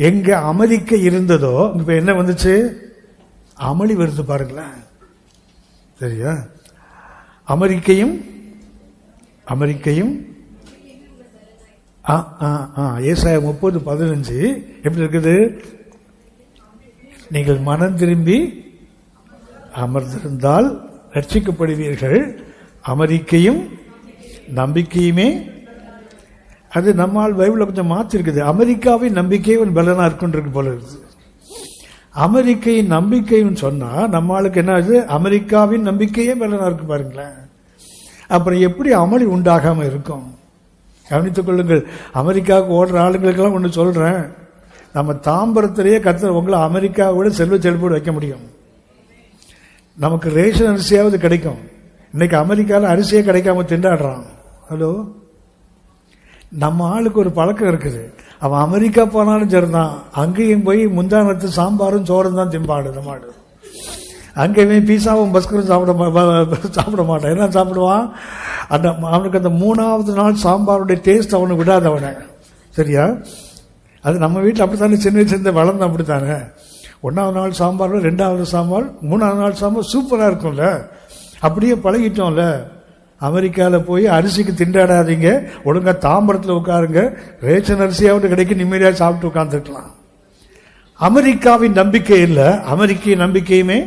எங்க அமெரிக்க இருந்ததோ இப்ப என்ன வந்துச்சு? அமளி வருது பாருங்களேன். சரியா? அமெரிக்கையும் ஏசாயா 30:15 எப்படி இருக்குது? நீங்கள் மனம் திரும்பி அமர்ந்திருந்தால் ரட்சிக்கப்படுவீர்கள், அமெரிக்கையும் நம்பிக்கையுமே. அது நம்மால் பைபிள்ல கொஞ்சம் மாற்றி இருக்குது. அமெரிக்காவின் நம்பிக்கையும் பலனா இருக்குன்னு போல இருக்குது. அமெரிக்கையின் நம்பிக்கைன்னு சொன்னா நம்மளுக்கு என்ன ஆகுது? அமெரிக்காவின் நம்பிக்கையே பலனா இருக்கு பாருங்களேன். அப்புறம் எப்படி அமளி உண்டாகாம இருக்கும்? கவனித்துக் கொள்ளுங்கள். அமெரிக்காவுக்கு ஓடுற ஆளுங்களுக்கெல்லாம் ஒன்று சொல்றேன், நம்ம தாம்பரத்திலேயே கர்த்தர் உங்களை அமெரிக்காவோட செல்வ செழிப்போடு வைக்க முடியும். நமக்கு ரேஷன் அரிசியாவது கிடைக்கும். இன்னைக்கு அமெரிக்காவில் அரிசியே கிடைக்காம திண்டாடுறான். ஹலோ, நம்ம ஆளுக்கு ஒரு பழக்கம் இருக்குது. அவன் அமெரிக்கா போனாலும் சரிதான், அங்கேயும் போய் முந்தானத்து சாம்பாரும் சோறும் தான் திம்பாடு. நம்ம ஆடு அங்கேயுமே பீஸாவும் பஸ்கரும் சாப்பிட மாட்டான். என்ன சாப்பிடுவான்? அந்த அவனுக்கு அந்த 3ஆவது நாள் சாம்பாருடைய டேஸ்ட் அவனுக்கு விடாது அவனை. சரியா? அது நம்ம வீட்டில் அப்படித்தானே, சின்ன வயசுல வளர்ந்து அப்படித்தானே. 1ஆவது நாள் சாம்பார், 2ஆவது சாம்பார், 3ஆவது நாள் சாம்பார் சூப்பராக இருக்கும்ல. அப்படியே பழகிட்டோம்ல. அமெரிக்காவில் போய் அரிசிக்கு திண்டாடாதீங்க, ஒழுங்கா தாம்பரத்தில் உட்காருங்க, ரேஷன் அரிசியாவது கிடைக்க நிம்மதியாக சாப்பிட்டு உட்கார்ந்துருக்கலாம். அமெரிக்காவின் நம்பிக்கை இல்லை, அமெரிக்க நம்பிக்கையுமே.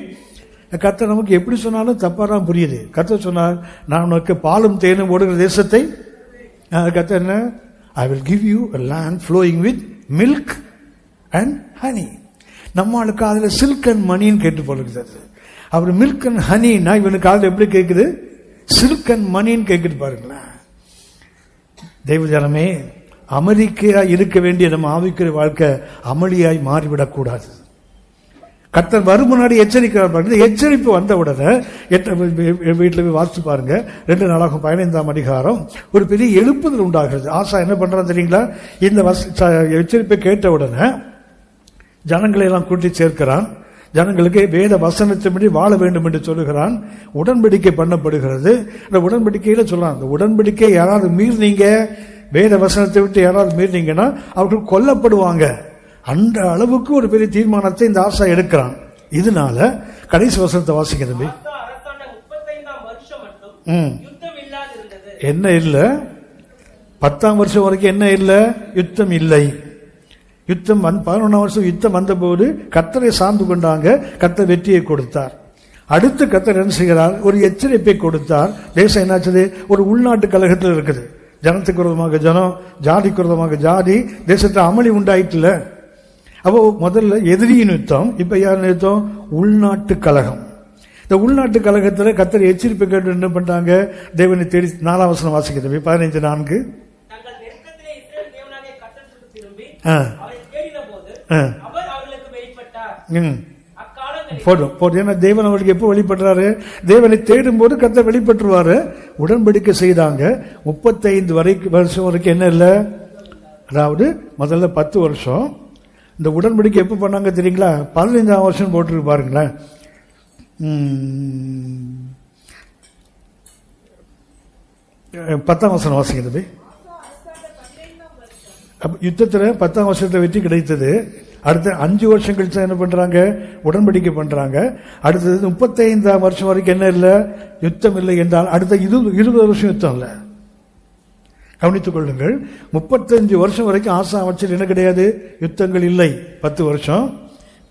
கர்த்தர் நமக்கு எப்படி சொன்னாலும் தப்பாதான் புரியுது. கர்த்தர் சொன்னார், நான் உனக்கு பாலும் தேனும் ஓடுகிற தேசத்தை கர்த்தர் என்ன, I will give you a land flowing with milk and honey. நம்மளுக்கு அதுல சில்க் அண்ட் மணின்னு கேட்டு போலுக்குது. அவர் மில்க் அண்ட் ஹனின்னா இவனுக்கு அதுல எப்படி கேட்குது, சில்க் அண்ட் மணின்னு கேட்குது பாருங்களேன். தேவஜனமே, அமெரிக்கையா இருக்க வேண்டிய நம்ம ஆவிக்குரிய வாழ்க்கை அமளியாய் மாறிவிடக்கூடாது. கர்த்தர் வரும் முன்னாடி எச்சரிக்கிறார். எச்சரிப்பு வந்த உடனே வீட்டில் போய் வாசிச்சு பாருங்க. 2 நாளாகும் 15ஆம் அதிகாரம் ஒரு பெரிய எழுப்புதல் உண்டாகிறது. ஆசா என்ன பண்றான் தெரியுங்களா, இந்த எச்சரிப்பை கேட்ட உடனே ஜனங்களை எல்லாம் கூட்டி சேர்க்கிறான். ஜனங்களுக்கு வேத வசனத்தின்படி வாழ வேண்டும் என்று சொல்லுகிறான். உடன்படிக்கை பண்ணப்படுகிறது. அந்த உடன்படிக்கையில சொல்லலாம், அந்த உடன்படிக்கை யாராவது மீறினீங்க, வேத வசனத்தை விட்டு யாராவது மீறினீங்கன்னா அவர்கள் கொல்லப்படுவாங்க. அந்த அளவுக்கு ஒரு பெரிய தீர்மானத்தை இந்த ஆசா எடுக்கிறான். இதனால கடைசி வசனத்தை வாசிக்கிறது. என்ன இல்ல, 10ஆம் வருஷம் வரைக்கும் என்ன இல்ல, யுத்தம் இல்லை. யுத்தம் 11ஆம் வருஷம் யுத்தம் வந்த போது கர்த்தரை சார்ந்து கொண்டாங்க. கர்த்தர் வெற்றியை கொடுத்தார். அடுத்து கர்த்தர் என்ன செய்கிறார், ஒரு எச்சரிப்பை கொடுத்தார். தேசம் என்னாச்சது, ஒரு உள்நாட்டு கழகத்தில் இருக்குது. ஜனத்துக்கு விரோதமாக ஜனம், ஜாதிக்கு விரோதமாக ஜாதி, தேசத்தில் அமளி உண்டாயிட்டுல. அப்போ முதல்ல எதிரியின் யுத்தம், இப்ப யார் யுத்தம், உள்நாட்டு கழகம். இந்த உள்நாட்டு கழகத்தில் கர்த்தர் எச்சரிப்பை கேட்டு என்ன பண்றாங்க, தேவனை தேடி. 4ஆம் வசனம் வாசிக்கிறது 15:4. ஏன்னா தேவன் அவருக்கு எப்போ வெளிப்படுறாரு, தேவனை தேடும் போது கர்த்தர் வெளிப்பட்டுருவாரு. உடன்படிக்கை செய்தாங்க. 35 வருஷம் வரைக்கும் என்ன இல்ல, அதாவது முதல்ல 10 வருஷம். இந்த உடன்படிக்கை எப்ப பண்ணாங்க தெரியுங்களா, 15ஆம் வருஷம் போட்டிருக்கு பாருங்களேன். 10ஆம் வசனம் வாசிக்கிறது. யுத்தத்துல 10ஆம் வருஷத்துல வெற்றி கிடைத்தது. அடுத்த 5 வருஷம் கழிச்சு என்ன பண்றாங்க, உடன்படிக்கை பண்றாங்க. அடுத்தது 35ஆம் வருஷம் வரைக்கும் என்ன இல்ல, யுத்தம் இல்லை என்றால் அடுத்த 20 வருஷம் யுத்தம் இல்ல. கவனித்துக் கொள்ளுங்கள். 35 வருஷம் வரைக்கும் ஆசா ஆட்சியில் என்ன கிடையாது, யுத்தங்கள் இல்லை. 10 வருஷம்,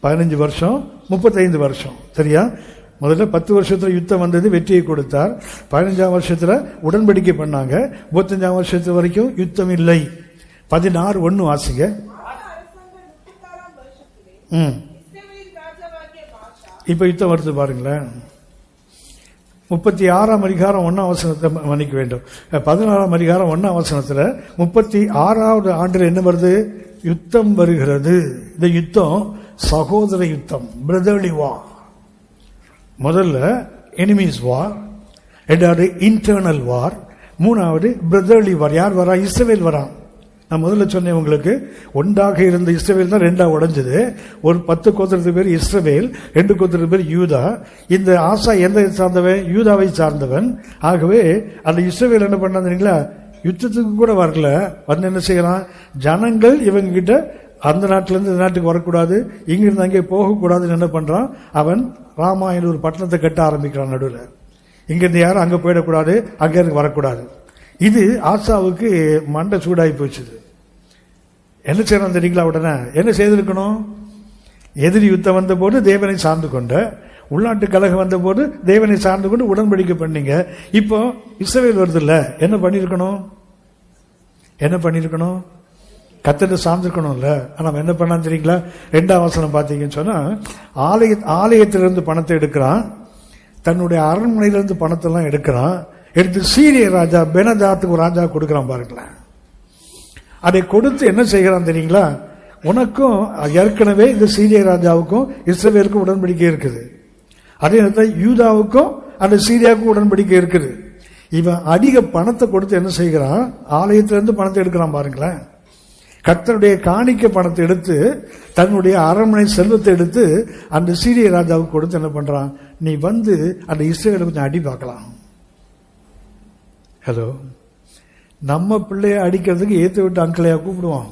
15 வருஷம், 35 வருஷம். சரியா, முதல்ல 10 வருஷத்துல யுத்தம் வந்தது, வெற்றியை கொடுத்தார். 15ஆம் வருஷத்துல உடன்படிக்கை பண்ணாங்க. 35ஆம் வருஷத்து வரைக்கும் யுத்தம் இல்லை. 16:1 வாசிங்க. இப்ப யுத்தம் வருது பாருங்களேன். 36ஆம் அதிகாரம் 1ஆம் வசனத்தை மன்னிக்க வேண்டும். 16ஆம் அதிகாரம் 1ஆம் வசனத்துல 36வது ஆண்டுல என்ன வருது, யுத்தம் வருகிறது. இந்த யுத்தம் சகோதர யுத்தம், பிரதர்லி வார். முதல்ல எனிமீஸ் வார், இரண்டாவது இன்டர்னல் வார், மூணாவது பிரதர்லி வார். யார் வரா, இஸ்ரவேல் வரா. நான் முதல்ல சொன்னேன் உங்களுக்கு, ஒன்றாக இருந்த இஸ்ரவேல் தான் 2ஆ உடைஞ்சது. ஒரு 10 கோத்திரத்து பேர் இஸ்ரவேல், 2 கோத்திரத்து பேர் யூதா. இந்த ஆசா எந்த சார்ந்தவன், யூதாவை சார்ந்தவன். ஆகவே அந்த இஸ்ரவேல் என்ன பண்ணாங்களா, யுத்தத்துக்கு கூட வரல. வந்து என்ன செய்யறான், ஜனங்கள் இவங்க கிட்ட அந்த நாட்டில இருந்து இந்த நாட்டுக்கு வரக்கூடாது, இங்கிருந்து அங்கே போகக்கூடாதுன்னு என்ன பண்றான், அவன் ராமா என்ற ஒரு பட்டணத்தை கட்ட ஆரம்பிக்கிறான் நடுவில். இங்கிருந்து யாரும் அங்க போயிடக்கூடாது, அங்க இருந்து வரக்கூடாது. இது ஆசாவுக்கு மண்டை சூடாகி போச்சுது. என்ன செய்யணும் தெரியுங்களா, உடனே என்ன செய்திருக்கணும், எதிரி யுத்தம் வந்த போது தேவனை சார்ந்து கொண்ட, உள்நாட்டு கழகம் வந்த போது தேவனை சார்ந்து கொண்டு உடன்படிக்கை பண்ணீங்க. இப்போ இஸ்ரவேல் வருது இல்ல, என்ன பண்ணிருக்கணும், கத்தனை சார்ந்திருக்கணும்ல. ஆனா என்ன பண்ணான்னு தெரியுங்களா, 2ஆம் வசனம் பாத்தீங்கன்னு சொன்னா, ஆலயத்திலிருந்து பணத்தை எடுக்கிறான், தன்னுடைய அரண்மனையிலிருந்து பணத்தை எல்லாம் எடுக்கிறான், எடுத்து சீரிய ராஜா பெனதாத்துக்கு ஒரு ராஜா கொடுக்கிறான் பாருங்களேன். அதை கொடுத்து என்ன செய்கிறான் தெரியுங்களா, உனக்கும் ஏற்கனவே இந்த சீரிய ராஜாவுக்கும் இஸ்ரவேலுக்கும் உடன்படிக்கை இருக்குது, அதே நேரத்தில் யூதாவுக்கும் அந்த சீரியாவுக்கும் உடன்படிக்கை இருக்குது. இவன் அதிக பணத்தை கொடுத்து என்ன செய்கிறான், ஆலயத்திலிருந்து பணத்தை எடுக்கிறான் பாருங்களேன். கர்த்தருடைய காணிக்கை பணத்தை எடுத்து, தன்னுடைய அரண்மனை செல்வத்தை எடுத்து அந்த சீரிய ராஜாவுக்கு கொடுத்து என்ன பண்றான், நீ வந்து அந்த இஸ்ரவேலை கொஞ்சம் அடி பார்க்கலாம். ஹலோ, நம்ம பிள்ளைய அடிக்கிறதுக்கு ஏத்து விட்டு அங்கிளையா கூப்பிடுவான்.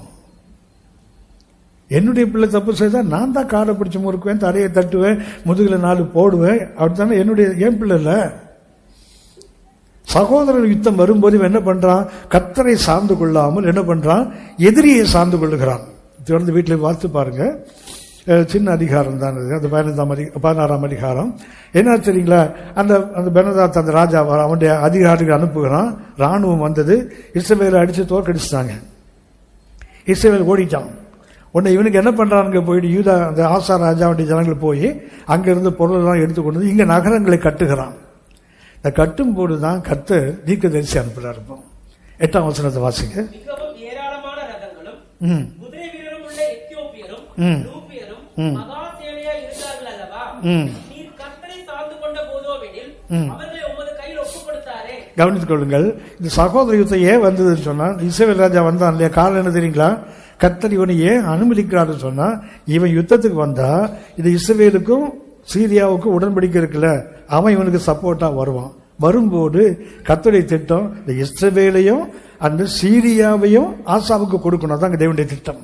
என்னுடைய பிள்ளை தப்பு செய்தா நான் தான் காரை பிடிச்சி முறுக்குவேன், தரையை தட்டுவேன், முதுகுல 4 போடுவேன். அப்படித்தானே என் பிள்ளை இல்ல. சகோதரர் யுத்தம் வரும்போது என்ன பண்றான், கர்த்தரை சார்ந்து கொள்ளாமல் என்ன பண்றான், எதிரியை சார்ந்து கொள்ளுகிறான். தொடர்ந்து வீட்டில் பார்த்து பாருங்க. சின்ன அதிகாரம் தான் அது. அந்த 16ஆம் அதிகாரம் என்ன தெரியுங்களா? அந்த பெனதாத் அந்த ராஜா அவனுடைய அதிகாரிகள் அனுப்புகிறான். ராணுவம் வந்தது, இஸ்ரவேலை அடிச்சு தோற்கடிச்சிட்டாங்க. இஸ்ரவேல் ஓடிட்டான். உடனே இவனுக்கு என்ன பண்றானுங்க, போயிட்டு யூதா அந்த ஆசா ராஜாவுடைய ஜனங்கள் போய் அங்கிருந்து பொருளெல்லாம் எடுத்துக்கொண்டு இங்க நகரங்களை கட்டுகிறான். இந்த கட்டும் போதுதான் கர்த்தர் தீர்க்கதரிசி அனுப்புறாரு. 8ஆம் வசனத்தை வாசிங்க. மிகவும் ஏராளமான ரதங்களும் குதிரை வீரரும் உள்ள எத்தியோப்பியரும் லூபியரும் மகா சேனையாய் இருந்தார்கள் அல்லவா? நீர் கர்த்தரை சார்ந்து கொண்ட போதோவெனில் அவர்களை உமது கையில் ஒப்புக் கொடுத்தாரே. கவனித்துக் கொள்ளுங்கள். இந்த சகோதர யுத்தம் ஏன் வந்ததுன்னு சொன்னா, இஸ்ரவேல் ராஜா வந்தான் இல்லையா, காரணம் என்ன தெரியுங்களா? கர்த்தர் இவனை ஏன் அனுமதிக்கிறாருன்னு சொன்னா, இவன் யுத்தத்துக்கு வந்தா இது இஸ்ரவேலுக்கும் சீரியாவுக்கும் உடன்படிக்கை இருக்குல்ல, அவன் இவனுக்கு சப்போர்ட்டா வருவான். வரும்போது கர்த்தருடைய திட்டம் இந்த இஸ்ரவேலையும் அந்த சீரியாவையும் ஆசாவுக்கு கொடுக்கணும். அதான் தேவனுடைய திட்டம்.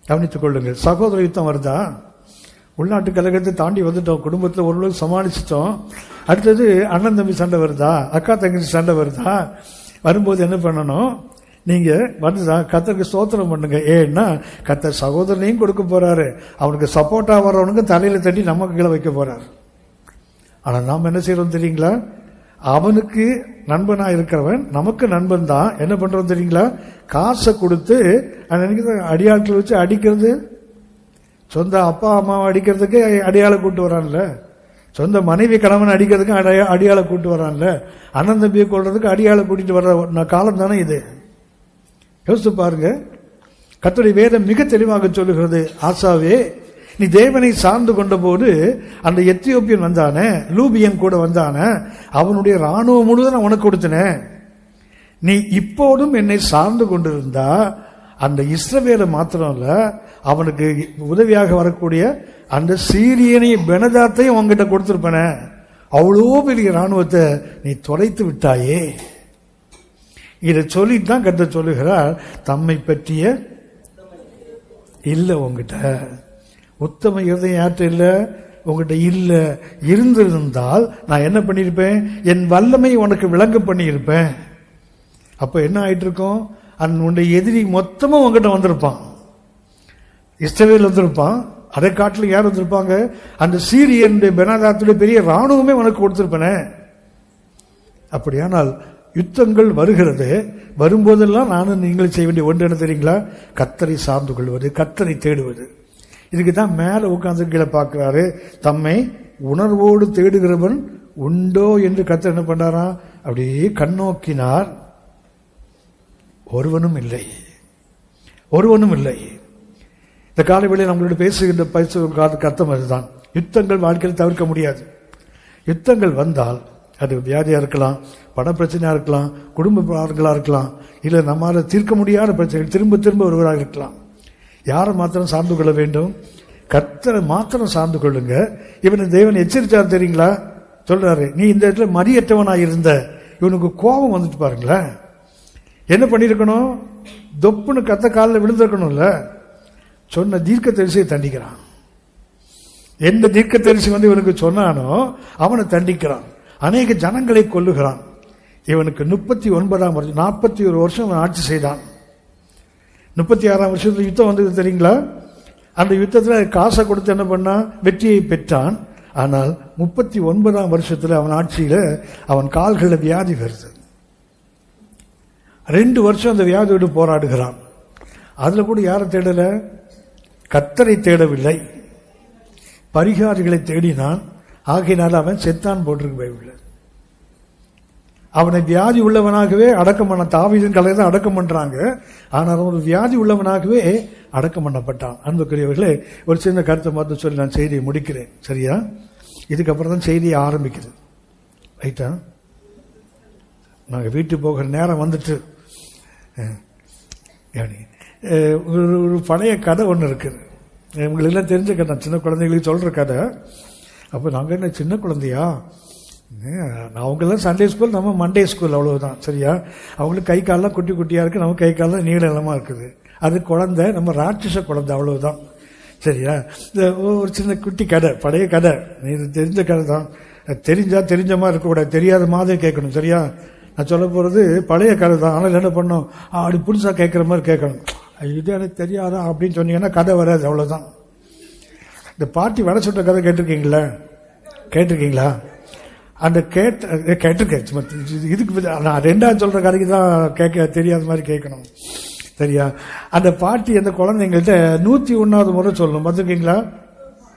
கவனித்துக் கொள்ளுங்கள். சகோதர யுத்தம் வருதா? உள்நாட்டு கழகத்தை தாண்டி வந்துட்டோம், குடும்பத்தில் ஓரளவுக்கு சமாளிச்சிட்டோம். அடுத்தது அண்ணன் தம்பி சண்டை வருதா, அக்கா தங்கச்சி சண்டை வருதா? வரும்போது என்ன பண்ணணும்? நீங்க வந்துதான் கர்த்தருக்கு ஸ்தோத்திரம் பண்ணுங்க. ஏன்னா கர்த்தர் சகோதரனையும் கொடுக்க போறாரு, அவனுக்கு சப்போர்ட்டா வர்றவனுக்கு தலையில தட்டி நம்ம கீழே வைக்க போறாரு. ஆனா நாம் என்ன செய்யறோம் தெரியுங்களா? அவனுக்கு நண்பனா இருக்கிறவன் நமக்கு நண்பன் தான். என்ன பண்றோம் தெரியுங்களா? காசை கொடுத்து அடியாட்கள் வச்சு அடிக்கிறது. சொந்த அப்பா அம்மாவை அடிக்கிறதுக்கு அடியாளை கூட்டு வரான்ல, சொந்த மனைவி கணவன் அடிக்கிறதுக்கு அடியாளை கூட்டு வரான்ல, அண்ணன் தம்பியை கொள்றதுக்கு அடியாளை கூட்டிட்டு வர்ற காலம் தானே இது. யோசித்து பாருங்க. கர்த்தருடைய வேதம் மிக தெளிவாக சொல்லுகிறது, ஆசாவே நீ தேவனை சார்ந்து கொண்ட போது அந்த எத்தியோப்பியன் வந்தானே, லூபியன் கூட வந்தானே, அவனுடைய ராணுவம் முழுவதும் உனக்கு கொடுத்தனே. நீ இப்போதும் என்னை சார்ந்து கொண்டிருந்தா அந்த இஸ்ரவேலை மாத்திரம் இல்ல, அவனுக்கு உதவியாக வரக்கூடிய அந்த சீரியனை பெனதாத்தையும் உங்ககிட்ட கொடுத்திருப்பன. அவ்வளோ பெரிய ராணுவத்தை நீ தொலைத்து விட்டாயே. இதை சொல்லித்தான் கர்த்தர் சொல்லுகிறார், தம்மை பற்றிய இல்ல உங்ககிட்ட உத்தம இருதயம் யார்கிட்ட இல்ல, உங்ககிட்ட இல்ல. இருந்திருந்தால் நான் என்ன பண்ணிருப்பேன், என் வல்லமை உனக்கு விளங்க பண்ணியிருப்பேன். அப்ப என்ன ஆயிட்டு இருக்கும், உன்னுடைய எதிரி மொத்தமும் உங்ககிட்ட வந்திருப்பான். இஸ்ரவேல் வந்திருப்பான், அதை காட்டிலும் யார் வந்திருப்பாங்க, அந்த சீரியன் பெனாதாத்துடைய பெரிய ராணுவமே உனக்கு கொடுத்திருப்பேனே. அப்படியானால் யுத்தங்கள் வருகிறது, வரும்போதெல்லாம் நானும் நீங்களும் செய்ய வேண்டிய ஒன்று என்ன தெரியுங்களா? கர்த்தரை சார்ந்து கொள்வது, கர்த்தரை தேடுவது. இதுக்கு தான் மேல உட்கார்ந்து கீழே பார்க்கிறாரு. தம்மை உணர்வோடு தேடுகிறவன் உண்டோ என்று கர்த்தர் என்ன பண்ணாரா? அப்படியே கண்ணோக்கினார், ஒருவனும் இல்லை, ஒருவனும் இல்லை. இந்த காலைவேளையில் நம்மளோட பேசுகின்ற பயிற்சி அர்த்தம் அதுதான். யுத்தங்கள் வாழ்க்கையில் தவிர்க்க முடியாது. யுத்தங்கள் வந்தால் அது வியாதியா இருக்கலாம், பண பிரச்சனையா இருக்கலாம், குடும்ப பாரங்களா இருக்கலாம், இல்ல நம்மால தீர்க்க முடியாத பிரச்சனைகள் திரும்ப திரும்ப ஒருவராக இருக்கலாம். யாரை மாத்திரம் சார்ந்து கொள்ள வேண்டும்? கர்த்தரை மாத்திரம் சார்ந்து கொள்ளுங்க. இவனை தேவன் எச்சரிச்சார் தெரியுங்களா? சொல்றாரு, நீ இந்த இடத்துல மதியற்றவனாக இருந்த, இவனுக்கு கோபம் வந்துட்டு பாருங்களேன். என்ன பண்ணிருக்கணும்? தொப்புன்னு கத்த காலில் விழுந்திருக்கணும்ல. சொன்ன தீர்க்க தரிசியை தண்டிக்கிறான். எந்த தீர்க்க தரிசி வந்து இவனுக்கு சொன்னானோ அவனை தண்டிக்கிறான். அநேக ஜனங்களை கொல்லுகிறான். இவனுக்கு 39ஆம் வருஷம், 41 வருஷம் அவன் ஆட்சி செய்தான். 36ஆம் வருஷத்துல யுத்தம் வந்தது தெரியுங்களா? அந்த யுத்தத்தில் காசை கொடுத்து என்ன பண்ணா, வெற்றியை பெற்றான். ஆனால் 39ஆம் வருஷத்துல அவன் ஆட்சியில அவன் கால்களில் வியாதி வருது. 2 வருஷம் அந்த வியாதியோடு போராடுகிறான். அதுல கூட யாரை தேடல? கர்த்தரை தேடவில்லை, பரிகாரிகளை தேடினான். ஆகையினால் அவன் செத்தான் போட்டிருக்கு பைபிள்ல. அவனை வியாதி உள்ளவனாகவே அடக்கம் பண்ண, தாவீதின் கலையை தான் அடக்கம் பண்றாங்க. ஆனால் அவன் வியாதி உள்ளவனாகவே அடக்கம் பண்ணப்பட்டான். அன்புக்குரியவர்களே, ஒரு சின்ன கருத்தை பார்த்து சொல்லி நான் செய்தியை முடிக்கிறேன். சரியா? இதுக்கப்புறம் தான் செய்தியை ஆரம்பிக்குது. ரைட்டா? நாங்கள் வீட்டுக்கு போகிற நேரம் வந்துட்டு ஒரு பழைய கதை ஒன்று இருக்குது. உங்களுக்கு எல்லாம் தெரிஞ்ச கதை, சின்ன குழந்தைகளுக்கு சொல்ற கதை. அப்போ நாங்கள் என்ன சின்ன குழந்தையா, அவங்கெல்லாம் சண்டே ஸ்கூல், நம்ம மண்டே ஸ்கூல், அவ்வளவுதான். சரியா? அவங்களுக்கு கை காலெல்லாம் குட்டி குட்டியா இருக்கு, நம்ம கை காலெல்லாம் நீளமா இருக்குது. அது குழந்தை, நம்ம ராட்சச குழந்தை, அவ்வளவுதான். சரியா? ஒரு சின்ன குட்டி கதை, பழைய கதை, இது தெரிஞ்ச கதை தான். தெரிஞ்சா தெரிஞ்ச மாதிரி இருக்கக்கூடாது, தெரியாத மாதிரி கேட்கணும். சரியா? நான் சொல்ல போறது பழைய கதை தான். ஆனால் என்ன பண்ணும், அப்படி புதுசா கேட்கிற மாதிரி கேட்கணும். இது எனக்கு தெரியாதா அப்படின்னு சொன்னீங்கன்னா கதை வராது, அவ்வளோதான். இந்த பாட்டி வடை சுட்ட கதை கேட்டிருக்கீங்களா? அந்த கேட்டிருக்கேன். இதுக்கு நான் ரெண்டாவது சொல்ற கதைக்கு தான் கேட்க தெரியாத மாதிரி கேட்கணும், சரியா? அந்த பாட்டி அந்த குழந்தைங்கள்ட்ட 101வது முறை சொல்லணும், பார்த்துருக்கீங்களா?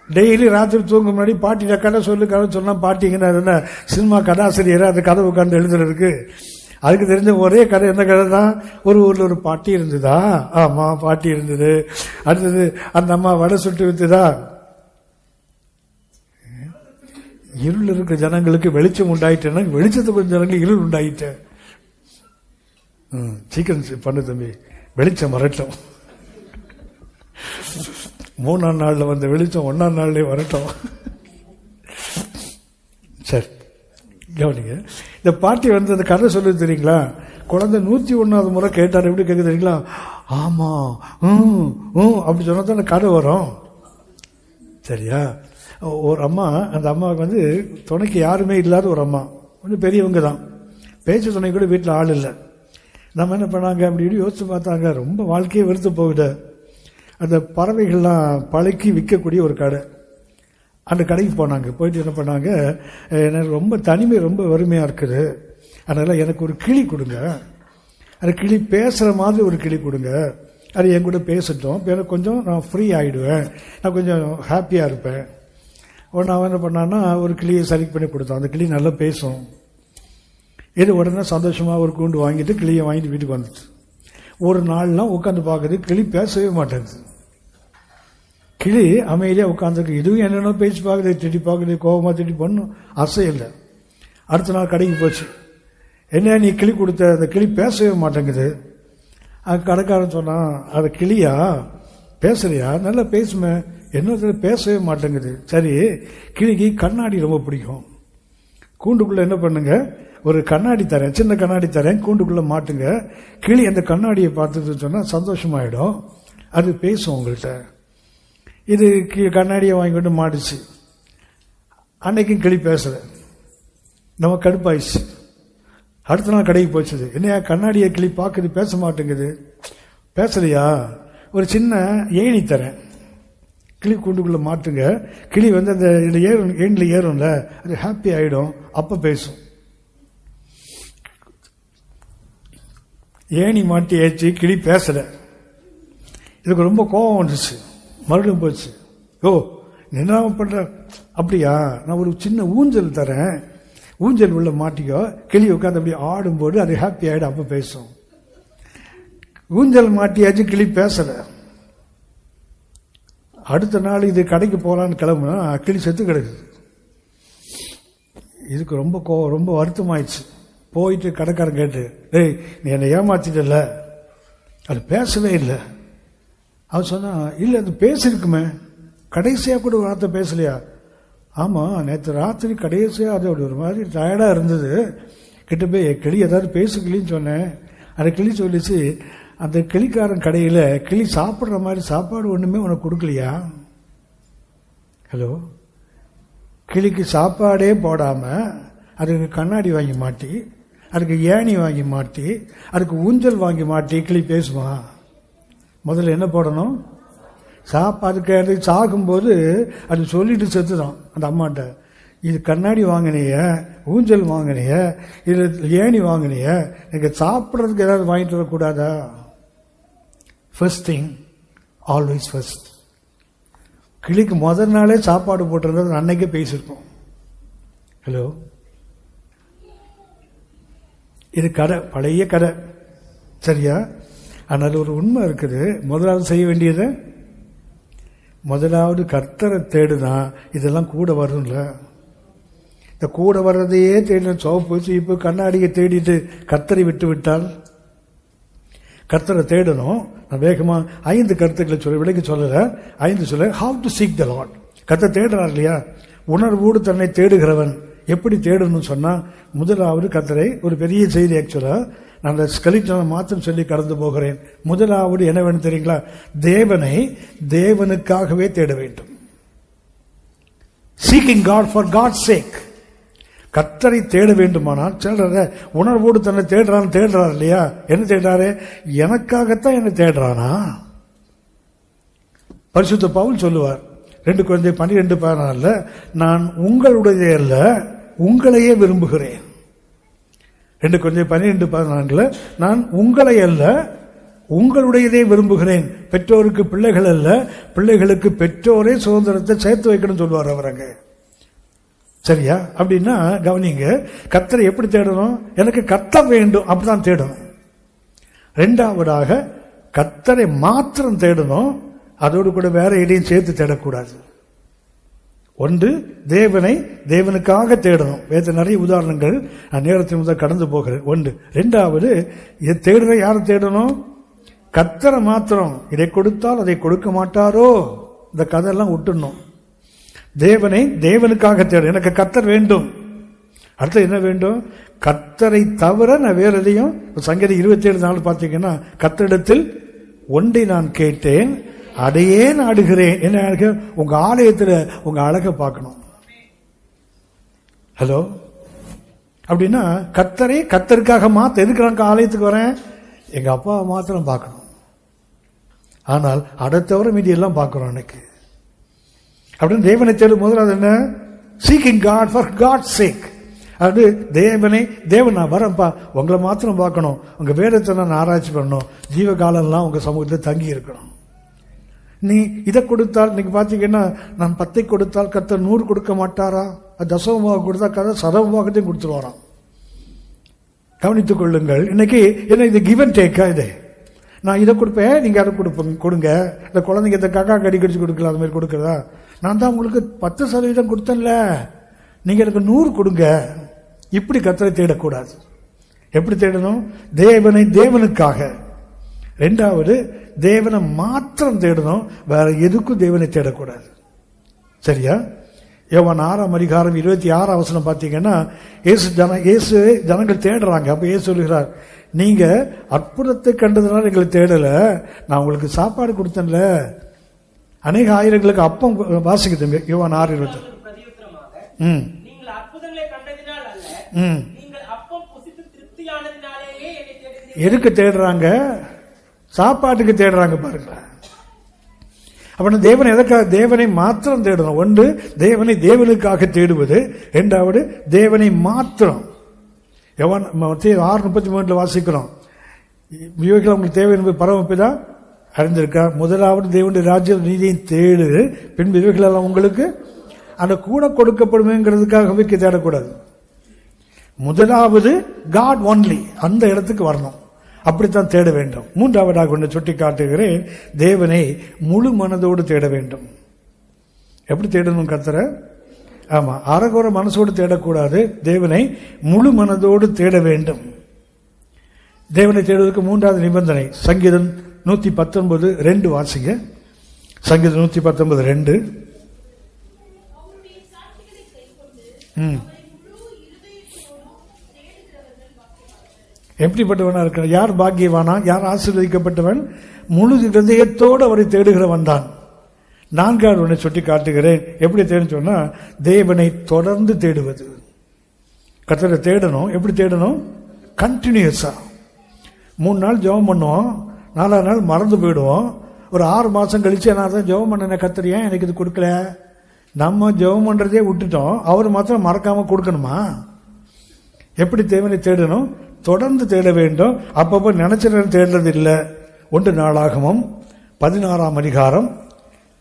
டெய்லி ராத்திரி தூங்க முன்னாடி பாட்டியில கதை சொன்னா பாட்டிங்கன்னா சினிமா கதாசிரியர் அந்த கதை உட்கார்ந்து எழுதுறதுக்கு. அதுக்கு தெரிஞ்ச ஒரே கதை என்ன கதை தான், ஒரு ஊர்ல ஒரு பாட்டி இருந்ததா, ஆமா பாட்டி இருந்தது, அடுத்தது அந்த அம்மா வடை சுட்டு வித்துதா. இருள் இருக்கிற ஜனங்களுக்கு வெளிச்சம் உண்டாயிட்டேன்னா வெளிச்சத்துக்கு கொஞ்சம் ஜனங்களுக்கு இருள் உண்டாயிட்டேன். சீக்கிரம் பண்ணு தம்பி, வெளிச்சம் வரட்டும். 3ஆம் நாள்ல வந்த வெளிச்சம் 1ஆம் நாள்லயே வரட்டும். சரி கவனிங்க, இந்த பாட்டி அந்த கதை சொல்லு தெரியுங்களா? குழந்தை 101வது முறை கேட்டார். எப்படி கேட்க தெரியுங்களா? ஆமா அப்படி சொன்னா தான் அந்த கதை வரும், சரியா? ஒரு அம்மா, அந்த அம்மாவுக்கு துணைக்கு யாருமே இல்லாத ஒரு அம்மா, கொஞ்சம் பெரியவங்க தான், பேச்சு துணை கூட வீட்டில் ஆள் இல்லை. நம்ம என்ன பண்ணாங்க அப்படி யோசிச்சு பார்த்தாங்க, ரொம்ப வாழ்க்கையை வெறுத்து போகுது. அந்த பறவைகள்லாம் பழக்கி விற்கக்கூடிய ஒரு கடை, அந்த கடைக்கு போனாங்க. போயிட்டு என்ன பண்ணாங்க, எனக்கு ரொம்ப தனிமை, ரொம்ப வறுமையாக இருக்குது, அதனால் எனக்கு ஒரு கிளி கொடுங்க, அந்த கிளி பேசுகிற மாதிரி ஒரு கிளி கொடுங்க, அது என் கூட பேசட்டும், எனக்கு கொஞ்சம் நான் ஃப்ரீ ஆகிடுவேன், நான் கொஞ்சம் ஹாப்பியாக இருப்பேன். உடனே அவன் என்ன பண்ணான்னா ஒரு கிளியை செலக்ட் பண்ணி கொடுத்தான். அந்த கிளி நல்லா பேசும். இது உடனே சந்தோஷமாக ஒரு கூண்டு வாங்கிட்டு கிளியை வாங்கிட்டு வீட்டுக்கு வந்துச்சு. ஒரு நாள்லாம் உட்காந்து பார்க்குது, கிளி பேசவே மாட்டேங்குது. கிளி அமைதியாக உட்காந்துருக்கு. இதுவும் என்னென்ன பேச்சு பார்க்குது, திட்டி பார்க்குது, கோபமாக திட்டி பண்ணும், அசையில்லை. அடுத்த நாள் கடைக்கு போச்சு. என்ன நீ கிளி கொடுத்த, அந்த கிளி பேசவே மாட்டேங்குது. அது கடைக்காரன் சொன்னான், அது கிளியா பேசுறியா? நல்லா பேசுமே, என்ன பேசவே மாட்டேங்குது. சரி, கிளிக்கு கண்ணாடி ரொம்ப பிடிக்கும், கூண்டுக்குள்ள என்ன பண்ணுங்க, ஒரு கண்ணாடி தரேன், சின்ன கண்ணாடி தரேன், கூண்டுக்குள்ள மாட்டுங்க. கிளி அந்த கண்ணாடியை பார்த்துட்டு சொன்னா சந்தோஷமாயிடும், அது பேசும் உங்கள்கிட்ட. இது கண்ணாடியை வாங்கிட்டு மாட்டுச்சு. அன்னைக்கும் கிளி பேசல, நம்ம கடுப்பாயிடுச்சு. அடுத்த நாள் கடைக்கு போச்சுது. என்னையா கண்ணாடியை கிளி பார்க்குது, பேச மாட்டேங்குது. பேசலையா? ஒரு சின்ன ஏணி தரேன், கிளி கூண்டுக்குள்ள மாட்டுங்க. கிளி அந்த ஏணில ஏறும்ல, அது ஹாப்பி ஆயிடும், அப்ப பேசும். ஏணி மாட்டி ஏச்சு, கிளி பேசல. இதுக்கு ரொம்ப கோபம் வந்துச்சு. மறுபடியும் போச்சு. ஓ என்ன பண்ற? அப்படியா, நான் ஒரு சின்ன ஊஞ்சல் தரேன், ஊஞ்சல் உள்ள மாட்டிக்கோ, கிளி உட்காந்து அப்படி ஆடும்போது அது ஹாப்பி ஆயிடும், அப்ப பேசும். ஊஞ்சல் மாட்டியாச்சு, கிளி பேசல. அடுத்த நாள் இது கடைக்கு போகலான்னு கிளம்புனா கிளி செத்து கிடக்குது. இதுக்கு ரொம்ப கோவம், ரொம்ப வருத்தமாயிடுச்சு. போயிட்டு கடைக்காரன் கேட்டு, டேய் நீ என்னை ஏமாத்திட்டல, அது பேசவே இல்லை. அவன் சொன்னா, இல்லை அது பேசிருக்குமே, கடைசியா கூட ஒரு வார்த்தை பேசலையா? ஆமா, நேற்று ராத்திரி கடைசியா அது ஒரு மாதிரி டயர்டா இருந்தது, கிட்ட போய் கிளி ஏதாவது பேசு கிளின்னு சொன்னேன். அந்த கிளி சொல்லிச்சு, அந்த கிளிக்காரன் கடையில கிளி சாப்பிடுற மாதிரி சாப்பாடு ஒண்ணுமே உனக்கு கொடுக்கலையா? ஹலோ, கிளிக்கு சாப்பாடே போடாம அதுக்கு கண்ணாடி வாங்கி மாட்டி, அதுக்கு ஏணி வாங்கி மாட்டி, அதுக்கு ஊஞ்சல் வாங்கி மாட்டி கிளி பேசுமா? முதல்ல என்ன போடணும்? சாப்பாடுக்கு. அது சாகும்போது அது சொல்லிட்டு செத்துதான் அந்த அம்மாட்ட, இது கண்ணாடி வாங்கினிய, ஊஞ்சல் வாங்கினிய, இது ஏணி வாங்கினிய, எனக்கு சாப்பிட்றதுக்கு ஏதாவது வாங்கிட்டு வரக்கூடாதா? First thing always first. கிளிக்கு முதல் நாளே சாப்பாடு போட்டிருந்தது, அன்னைக்கே பேசியிருக்கோம். ஹலோ, இது கதை, பழைய கதை, சரியா? ஆனால் ஒரு உண்மை இருக்குது. முதலாவது செய்ய வேண்டியது, முதலாவது கர்த்தரை தேடுதான் இதெல்லாம் கூட வரும்ல. இந்த கூட வர்றதையே தேடின சோப்பு சீப்பு கண்ணாடியை தேடிட்டு கர்த்தரை விட்டு விட்டால், கர்த்தரை தேடணும். நான் வேகமா 5 கருத்துக்களை சொல்ல, விலைக்கு சொல்லல, 5 சொல்ல. How to seek the Lord. கர்த்தர் தேடுறார் இல்லையா? உணர்வோடு தன்னை தேடுகிறவன் எப்படி தேடணும்னு சொன்னா, முதலாவது கர்த்தரை, ஒரு பெரிய செய்தி ஆக்சுவலா, நான் அந்த ஸ்கலிட்டனை மாத்திரம் சொல்லி கடந்து போகிறேன். முதலாவது என்ன வேணும் தெரியுங்களா? தேவனை தேவனுக்காகவே தேட வேண்டும். சீக்கிங் காட் ஃபார் காட்ஸ் சேக். கர்த்தரை தேட வேண்டுமானால் சிலர உணர்வோடு தன்னை தேடுறாரு இல்லையா? என்ன தேடுறாரு? எனக்காகத்தான் என்ன தேடுறானா? பரிசுத்த பவுல் சொல்லுவார் 2 Corinthians 12:14, நான் உங்களுடைய அல்ல உங்களையே விரும்புகிறேன். 2 Corinthians 12:14, நான் உங்களை அல்ல உங்களுடையதே விரும்புகிறேன். பெற்றோருக்கு பிள்ளைகள் அல்ல, பிள்ளைகளுக்கு பெற்றோரே சுதந்திரத்தை சேர்த்து வைக்கணும்னு சொல்லுவார் அவரங்க. சரியா? அப்படின்னா கவனிங்க, கர்த்தரை எப்படி தேடணும்? எனக்கு கர்த்தர் வேண்டும், அப்படிதான் தேடணும். 2வது கர்த்தரை மாத்திரம் தேடணும், அதோடு கூட வேற எதையும் சேர்த்து தேடக்கூடாது. 1 தேவனுக்காக தேடணும். வேற நிறைய உதாரணங்கள் நான் நேரத்தின் முதல் கடந்து போகிறேன். 1. 2வது தேடுற யாரை தேடணும்? கர்த்தரை மாத்திரம். இதை கொடுத்தால் அதை கொடுக்க மாட்டாரோ, இந்த கதையெல்லாம் விட்டுடணும். தேவனுக்காக தேடும். எனக்கு கர்த்தர் வேண்டும். அடுத்து என்ன வேண்டும்? கர்த்தரை தவிர நான் வேற எதையும். சங்கீதம் 27:4 பார்த்தீங்கன்னா, கர்த்தரிடத்தில் ஒன்றை நான் கேட்டேன், அதையே நாடுகிறேன். என்ன? உங்க ஆலயத்தில் உங்க அழகை பார்க்கணும். ஹலோ? அப்படின்னா கர்த்தருக்காக மாத்த எதுக்கு நான் ஆலயத்துக்கு வரேன்? எங்க அப்பாவை மாத்திரம் பார்க்கணும். ஆனால் அதை தவிர மீதி எல்லாம் பார்க்கிறோம் எனக்கு. அப்படின்னு தேவனை தேடும் போது அது என்ன? சீக்கிங் காட் ஃபார் காட்ஸ் சேக். அது தேவன் நான் வரேன்ப்பா, உங்களை மாத்திரம் பார்க்கணும், உங்க வேதத்தை நான் ஆராய்ச்சி பண்ணணும், ஜீவகாலம்லாம் உங்க சமூகத்தில் தங்கி இருக்கணும். நீ இதை கொடுத்தால், நீங்க பாத்தீங்கன்னா நான் 10 கொடுத்தால் கர்த்தர் 100 கொடுக்க மாட்டாரா? தசமமாக கொடுத்தா கர்த்தர் சதமபாகத்தையும் கொடுத்துருவாராம். கவனித்துக் கொள்ளுங்கள். இன்னைக்கு என்ன இது கிவ் அண்ட் டேக்கா? இது நான் இதை கொடுப்பேன், நீங்க அதை கொடுங்க. இந்த குழந்தைங்க இந்த கக்கா கடி கடிச்சு கொடுக்கல, அது மாதிரி கொடுக்கறதா? நான் தான் உங்களுக்கு 10% கொடுத்தேன்ல, நீங்க எனக்கு 100 கொடுங்க. இப்படி கர்த்தரை தேடக்கூடாது. எப்படி தேடணும்? தேவனுக்காக. 2வது தேவனை மாத்திரம் தேடணும், வேற எதுக்கும் தேவனை தேடக்கூடாது. சரியா? யோவான் 6:26 பார்த்தீங்கன்னா, இயேசு ஜனங்கள் தேடுறாங்க. அப்ப இயேசு சொல்லுகிறார், நீங்க அற்புதத்தை கண்டதுனால எங்களை தேடல, நான் உங்களுக்கு சாப்பாடு கொடுத்தேன்ல, அநேக ஆயிரங்களுக்கு அப்பம் வாசிக்குதுங்க. யோவான் 6:20. நீங்கள் அற்புதங்களை கண்டதினால் அல்ல, நீங்கள் அப்பம் புசித்து திருப்தியானதினாலேயே என்னை தேடுகிறீர்கள். எதுக்கு தேடுறாங்க? சாப்பாட்டுக்கு தேடுறாங்க பாருங்க. அப்படின்னா தேவனை மாத்திரம் தேடணும். 1 தேவனுக்காக தேடுவது. 2வது தேவனை மாத்திரம். மத்தேயு 6:33 வாசிக்கிறோம். இவைகள் உங்களுக்கு தேவை என்பது பரமபிதா அறிந்திருக்கா? முதலாவது தேவனுடைய ராஜ்ய நீதியை தேடு, பின்பு இவைகள் எல்லாம் உங்களுக்கு அந்த கூட கொடுக்கப்படுமேங்கிறதுக்காகவே தேடக்கூடாது. முதலாவது காட் ஒன்லி, அந்த இடத்துக்கு வரணும். அப்படித்தான் தேட வேண்டும். 3வதாக ஒன்று சுட்டி காட்டுகிறேன், தேவனை முழு மனதோடு தேட வேண்டும். எப்படி தேடணும் கர்த்தரை? ஆமா, அறகுற மனசோடு தேடக்கூடாது, தேவனை முழு மனதோடு தேட வேண்டும். தேவனை தேடுவதற்கு 3வது நிபந்தனை சங்கீதம் 119:2 வாசிங்க. சங்கீதம் 119:2. எப்படிப்பட்டவனா இருக்க? யார் பாக்கியவானா? யார் ஆசீர்வதிக்கப்பட்டவன்? முழு இதயத்தோடு அவரை தேடுகிறவன் தான். 4வது ஒன்றை சுட்டி காட்டுகிறேன். எப்படி தேடுன்னு சொன்னா, தேவனை தொடர்ந்து தேடுவது. கர்த்தரை தேடணும். எப்படி தேடணும்? கண்டினியூஸா. 3 நாள் ஜெபம் பண்ணுவோம், 4வது நாள் மறந்து போயிடுவோம். ஒரு 6 மாசம் கழிச்சு நான் தான் ஜெபம் பண்ண கர்த்தர் ஏன் எனக்கு இது கொடுக்கல? நம்ம ஜெபம் பண்றதே விட்டுட்டோம், அவர் மாத்திரம் மறக்காம கொடுக்கணுமா? எப்படி தேவனை தேடணும்? தொடர்ந்து தேட வேண்டும். அப்பப்போ நினைச்ச நேரம் தேடுறது இல்லை. 1 நாளாகமம் 16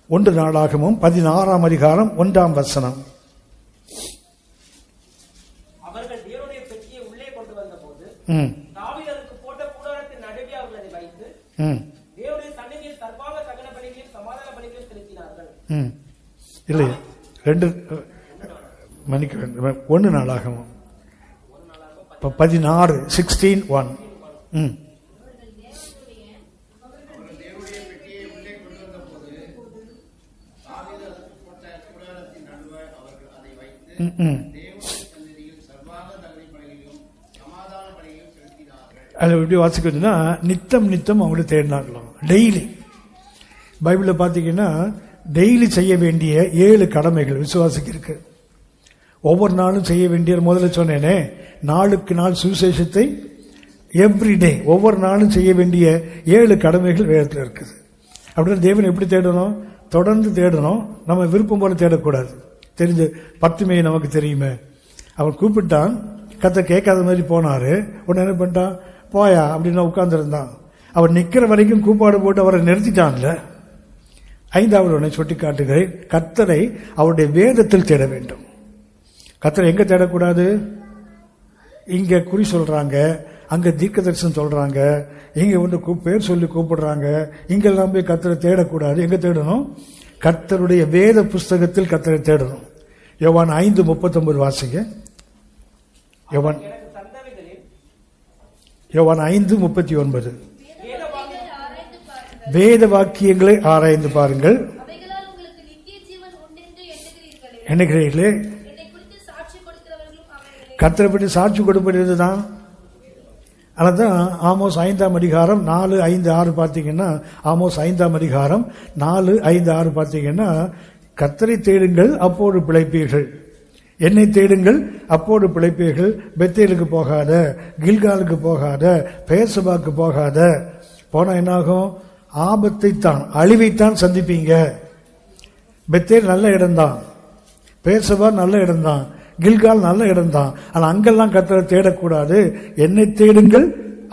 1 நாளாகமம் 16 1 வசனம். அவர்கள் தேவனுடைய பெட்டியை உள்ளே கொண்டு வந்தபோது தாவீது அதற்கு போட்ட கூடாரத்தின் நடுவே அவர்கள் அதை வைத்து தேவனுடைய சந்நிதியில் சர்வாங்க தகன பலிகளையும் சமாதான பலிகளையும் செலுத்தினார்கள். இல்லை, 2 மன்னிக்க வேண்டும். 1 நாளாகமம் 16 16:1. அது எப்படி வாசிக்கிறதுனா, நித்தம் அவங்களை தேடினார்களாம். டெய்லி பைபிள்ல பாத்தீங்கன்னா டெய்லி செய்ய வேண்டிய 7 கடமைகள் விசுவாசிக்கு இருக்கு. ஒவ்வொரு நாளும் செய்ய வேண்டிய, முதல்ல சொன்னேனே, நாளுக்கு நாள் சுவிசேஷத்தை எவ்ரிடே, ஒவ்வொரு நாளும் செய்ய வேண்டிய 7 கடமைகள் வேதத்தில் இருக்குது. அப்படின்னு தேவன் எப்படி தேடணும்? தொடர்ந்து தேடணும். நம்ம விருப்பம் போல தேடக்கூடாது. தெரிஞ்சு 10 மே நமக்கு தெரியுமே, அவன் கூப்பிட்டான், கத்த கேட்காத மாதிரி போனாரு. உடனே என்ன பண்ணிட்டான்? போயா அப்படின்னு உட்கார்ந்துருந்தான். அவர் நிக்கிற வரைக்கும் கூப்பாடு போட்டு அவரை நிறுத்திட்டான்ல. 5வது உடனே சுட்டி காட்டுகிறேன், கர்த்தரை அவருடைய வேதத்தில் தேட வேண்டும். கர்த்தரை எங்க தேடக்கூடாது? இங்க குறி சொல்றாங்க, அங்க தீர்க்க தரிசனம் சொல்றாங்க, இங்க வந்து பேர் சொல்லி கூப்பிடுறாங்க, இங்கெல்லாம் போய் கர்த்தரை தேடக்கூடாது. எங்க தேடணும்? கர்த்தருடைய வேத புஸ்தகத்தில் கர்த்தரை தேடணும். யோவான் 5:39 வாசிங்க. யோவான் 5:39. வேத வாக்கியங்களை ஆராய்ந்து பாருங்கள், எண்ணுகிறீர்களே. கர்த்தரை பற்றி சாட்சி கொடுப்பது தான். அதுதான் ஆமோஸ் 5ஆம் அதிகாரம் 4, 5, 6 பார்த்தீங்கன்னா, ஆமோஸ் 5ஆம் அதிகாரம் 4, 5, 6 பார்த்தீங்கன்னா, கர்த்தரை தேடுங்கள் அப்போது பிழைப்பீர்கள், என்னை தேடுங்கள் அப்போது பிழைப்பீர்கள். பெத்தேலுக்கு போகாத, கில்காலுக்கு போகாத, பெயர்சபாக்கு போகாத. போனா என்னாகும்? ஆபத்தைத்தான், அழிவைத்தான் சந்திப்பீங்க. பெத்தேல் நல்ல இடம்தான், பெயர்சபா நல்ல இடம்தான், கில்கால் நல்ல இடம்தான். ஆனா அங்கெல்லாம் கர்த்தரை தேடக்கூடாது. என்னை தேடுங்கள்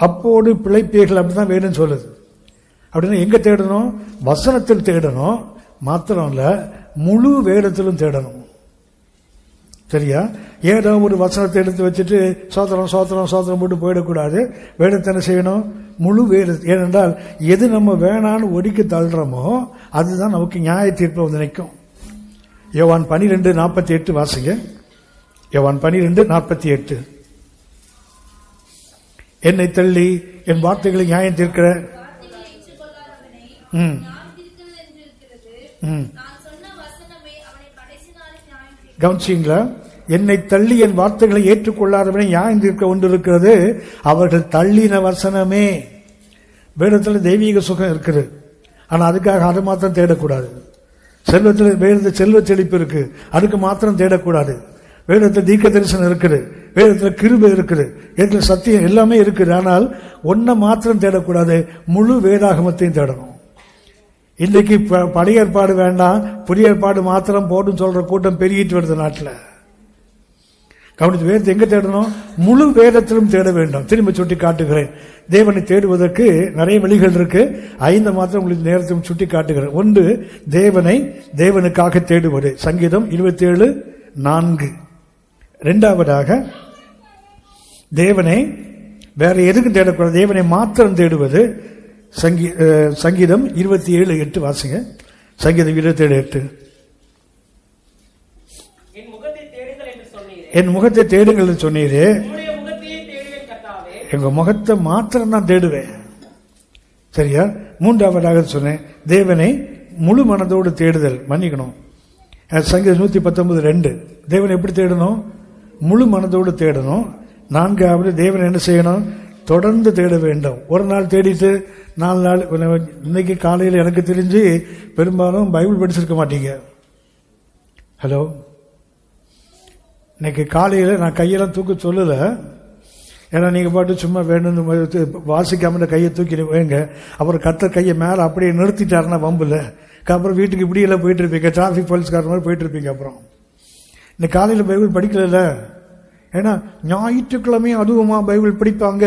அப்போது பிழைப்பீர்கள், அப்படிதான் வேணும்னு சொல்லுது. அப்படின்னா எங்க தேடணும்? வசனத்தில் தேடணும். மாத்திரம் இல்ல, முழு வேதத்திலும் தேடணும். சரியா? ஏதோ ஒரு வசனத்தை எடுத்து வச்சுட்டு சோத்திரம் சோத்திரம் சோத்திரம் போட்டு போயிடக்கூடாது. வேதத்தை என்ன செய்யணும்? முழு வேதம். ஏனென்றால் எது நம்ம வேணான்னு ஒதுக்கி தள்ளுறோமோ அதுதான் நமக்கு நியாய தீர்ப்பு வந்து நிற்கும். யோவான் 12:48 வாசிங்க. யோவான் 12:48. என்னை தள்ளி என் வார்த்தைகளை நியாயம் தீர்க்கிற கவனிச்சிங்களா? என்னை தள்ளி என் வார்த்தைகளை ஏற்றுக்கொள்ளாதவனை நியாயம் தீர்க்க ஒன்று இருக்கிறது, அவர்கள் தள்ளின வசனமே. வேதத்தில் தெய்வீக சுகம் இருக்குது, ஆனா அதுக்காக அதை மாத்திரம் தேடக்கூடாது. செல்வத்தில் வேதத்தில் செல்வ செழிப்பு இருக்கு, அதுக்கு மாத்திரம் தேடக்கூடாது. வேதத்தில் தீர்க்க தரிசனம் இருக்குது, வேதத்தில் கிருபை இருக்குது, வேதத்தில் சத்தியம் எல்லாமே இருக்குது. ஆனால் ஒன்றை மாத்திரம் தேடக்கூடாது, முழு வேதாகமத்தையும் தேடணும். இன்னைக்கு பழைய ஏற்பாடு வேண்டாம், புதிய ஏற்பாடு மாத்திரம் போடும் சொல்ற கூட்டம் பெருகிட்டு வருது நாட்டில். கவனித்து வேதத்தை எங்க தேடணும்? முழு வேதத்திலும் தேட வேண்டும். திரும்ப சுட்டி காட்டுகிறேன், தேவனை தேடுவதற்கு நிறைய வழிகள் இருக்கு. 5 மாத்திரம் உங்களுக்கு நேரத்தையும் சுட்டி காட்டுகிறேன். 1, தேவனுக்காக தேடுவது, சங்கீதம் 27:4. 2வதாக தேவனை வேற எதுக்கும் தேடக்கூடாது, தேவனை மாத்திரம் தேடுவது, சங்கீதம் 27:8 வாசிங்க. சங்கீதம் 27:8. என் முகத்தை தேடுங்கள் என்று சொன்னீரே, எங்க முகத்தை மாத்திரம் தான் தேடுவேன். சரியா? 3வதாக சொன்னேன், தேவனை முழு மனதோடு தேடுதல். மன்னிக்கணும், சங்கீதம் 119:2. தேவனை எப்படி தேடணும்? முழு மனதோடு தேடணும். 4வது தேவனை என்ன செய்யணும்? தொடர்ந்து தேட வேண்டும். ஒரு நாள் தேடிட்டு 4 நாள். இன்னைக்கு காலையில் எனக்கு தெரிஞ்சு பெரும்பாலும் பைபிள் படிச்சிருக்க மாட்டீங்க. ஹலோ, இன்னைக்கு காலையில் நான் கையெல்லாம் தூக்க சொல்லல, ஏன்னா நீங்க பாட்டு சும்மா வேணும்னு வாசிக்காம கையை தூக்கி வைங்க. அப்புறம் கர்த்தர் கையை மேல அப்படியே நிறுத்திட்டாருன்னா வம்புல, அப்புறம் வீட்டுக்கு இப்படியெல்லாம் போயிட்டு இருப்பீங்க, டிராபிக் போலீஸ்கார மாதிரி போயிட்டு இருப்பீங்க. அப்புறம் இன்னைக்கு காலையில் பைபிள் படிக்கல, ஏன்னா ஞாயிற்றுக்கிழமையும் அதுவுமா பைபிள் படிப்பாங்க.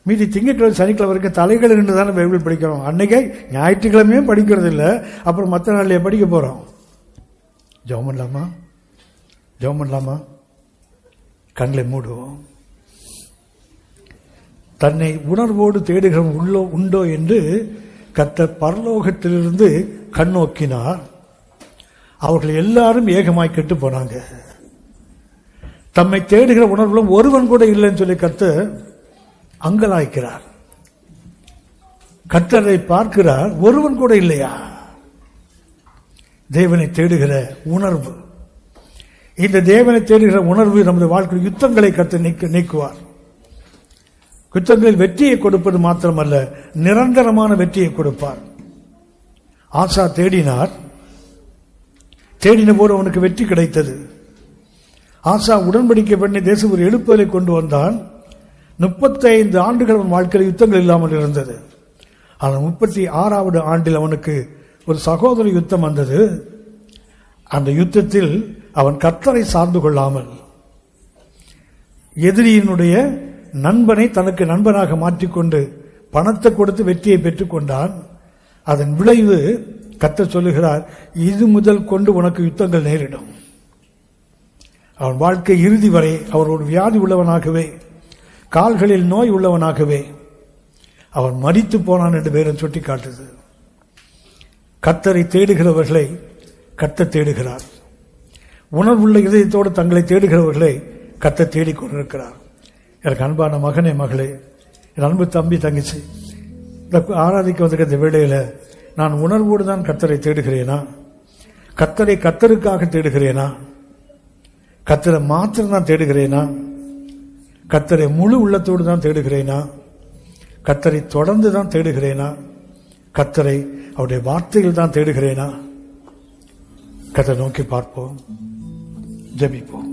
மீதி திங்கட்கிழமை சனிக்கிழமை வரைக்கும் தலைகள் நின்று தானே பைபிள் படிக்கிறோம். அன்னைக்கே ஞாயிற்றுக்கிழமையும் படிக்கிறது இல்லை, அப்புறம் மற்ற நாள்லயே படிக்க போறோம். ஜெபம் பண்ணலாமா? ஜெபம் பண்ணலாமா? கண்களை மூடுவோம். தன்னை உணர்வோடு தேடுகிற உண்டோ என்று கர்த்தர் பரலோகத்திலிருந்து கண்ணோக்கினார். அவர்கள் எல்லாரும் ஏகமாய் கெட்டு போனாங்க. தம்மை தேடுகிற உணர்வுகளும் ஒருவன் கூட இல்லைன்னு சொல்லி கர்த்தர் அங்கலாய்க்கிறார். கர்த்தரை பார்க்கிறார், ஒருவன் கூட இல்லையா? தேவனை தேடுகிற உணர்வு, இந்த தேவனை தேடுகிற உணர்வு நமது வாழ்க்கையில் யுத்தங்களை கர்த்தர் நீக்குவார். யுத்தங்களில் வெற்றியை கொடுப்பது மாத்திரமல்ல, நிரந்தரமான வெற்றியை கொடுப்பார். ஆசா தேடினார், தேடின போது அவனுக்கு வெற்றி கிடைத்தது. ஆசா உடன்படிக்கை பண்ணி தேசம் ஒரு எழுப்புதலை கொண்டு வந்தான். 35 ஆண்டுகள் அவன் வாழ்க்கையில் யுத்தங்கள் இல்லாமல் இருந்தது. ஆனால் 36வது ஆண்டில் அவனுக்கு ஒரு சகோதர யுத்தம் வந்தது. அந்த யுத்தத்தில் அவன் கர்த்தரை சார்ந்து கொள்ளாமல் எதிரியினுடைய நண்பனை தனக்கு நண்பனாக மாற்றிக்கொண்டு பணத்தை கொடுத்து வெற்றியை பெற்றுக் கொண்டான். அதன் விளைவு கர்த்தர் சொல்லுகிறார், இது முதல் கொண்டு உனக்கு யுத்தங்கள் நேரிடும். அவன் வாழ்க்கை இறுதி வரை அவர் ஒரு வியாதி உள்ளவனாகவே, கால்களில் நோய் உள்ளவனாகவே அவன் மரித்து போனான் என்று வேதம் சுட்டி காட்டுது. கர்த்தரை தேடுகிறவர்களை கர்த்தர் தேடுகிறார். உணர்வுள்ள இதயத்தோடு தங்களை தேடுகிறவர்களை கர்த்தர் தேடிக்கொண்டிருக்கிறார். எனக்கு அன்பான மகனே, மகளே, என் அன்பு தம்பி, தங்கச்சி, இந்த ஆராதிக்க வந்திருக்க இந்த வேளையில நான் உணர்வோடு தான் கர்த்தரை தேடுகிறேனா? கர்த்தரை கர்த்தருக்காக தேடுகிறேனா? கர்த்தரை மாத்திரம் தான் தேடுகிறேனா? கர்த்தரை முழு உள்ளத்தோடு தான் தேடுகிறேனா? கர்த்தரை தொடர்ந்து தான் தேடுகிறேனா? கர்த்தரை அவருடைய வார்த்தையில் தான் தேடுகிறேனா? கர்த்தரை நோக்கி பார்ப்போம், ஜெபிப்போம்.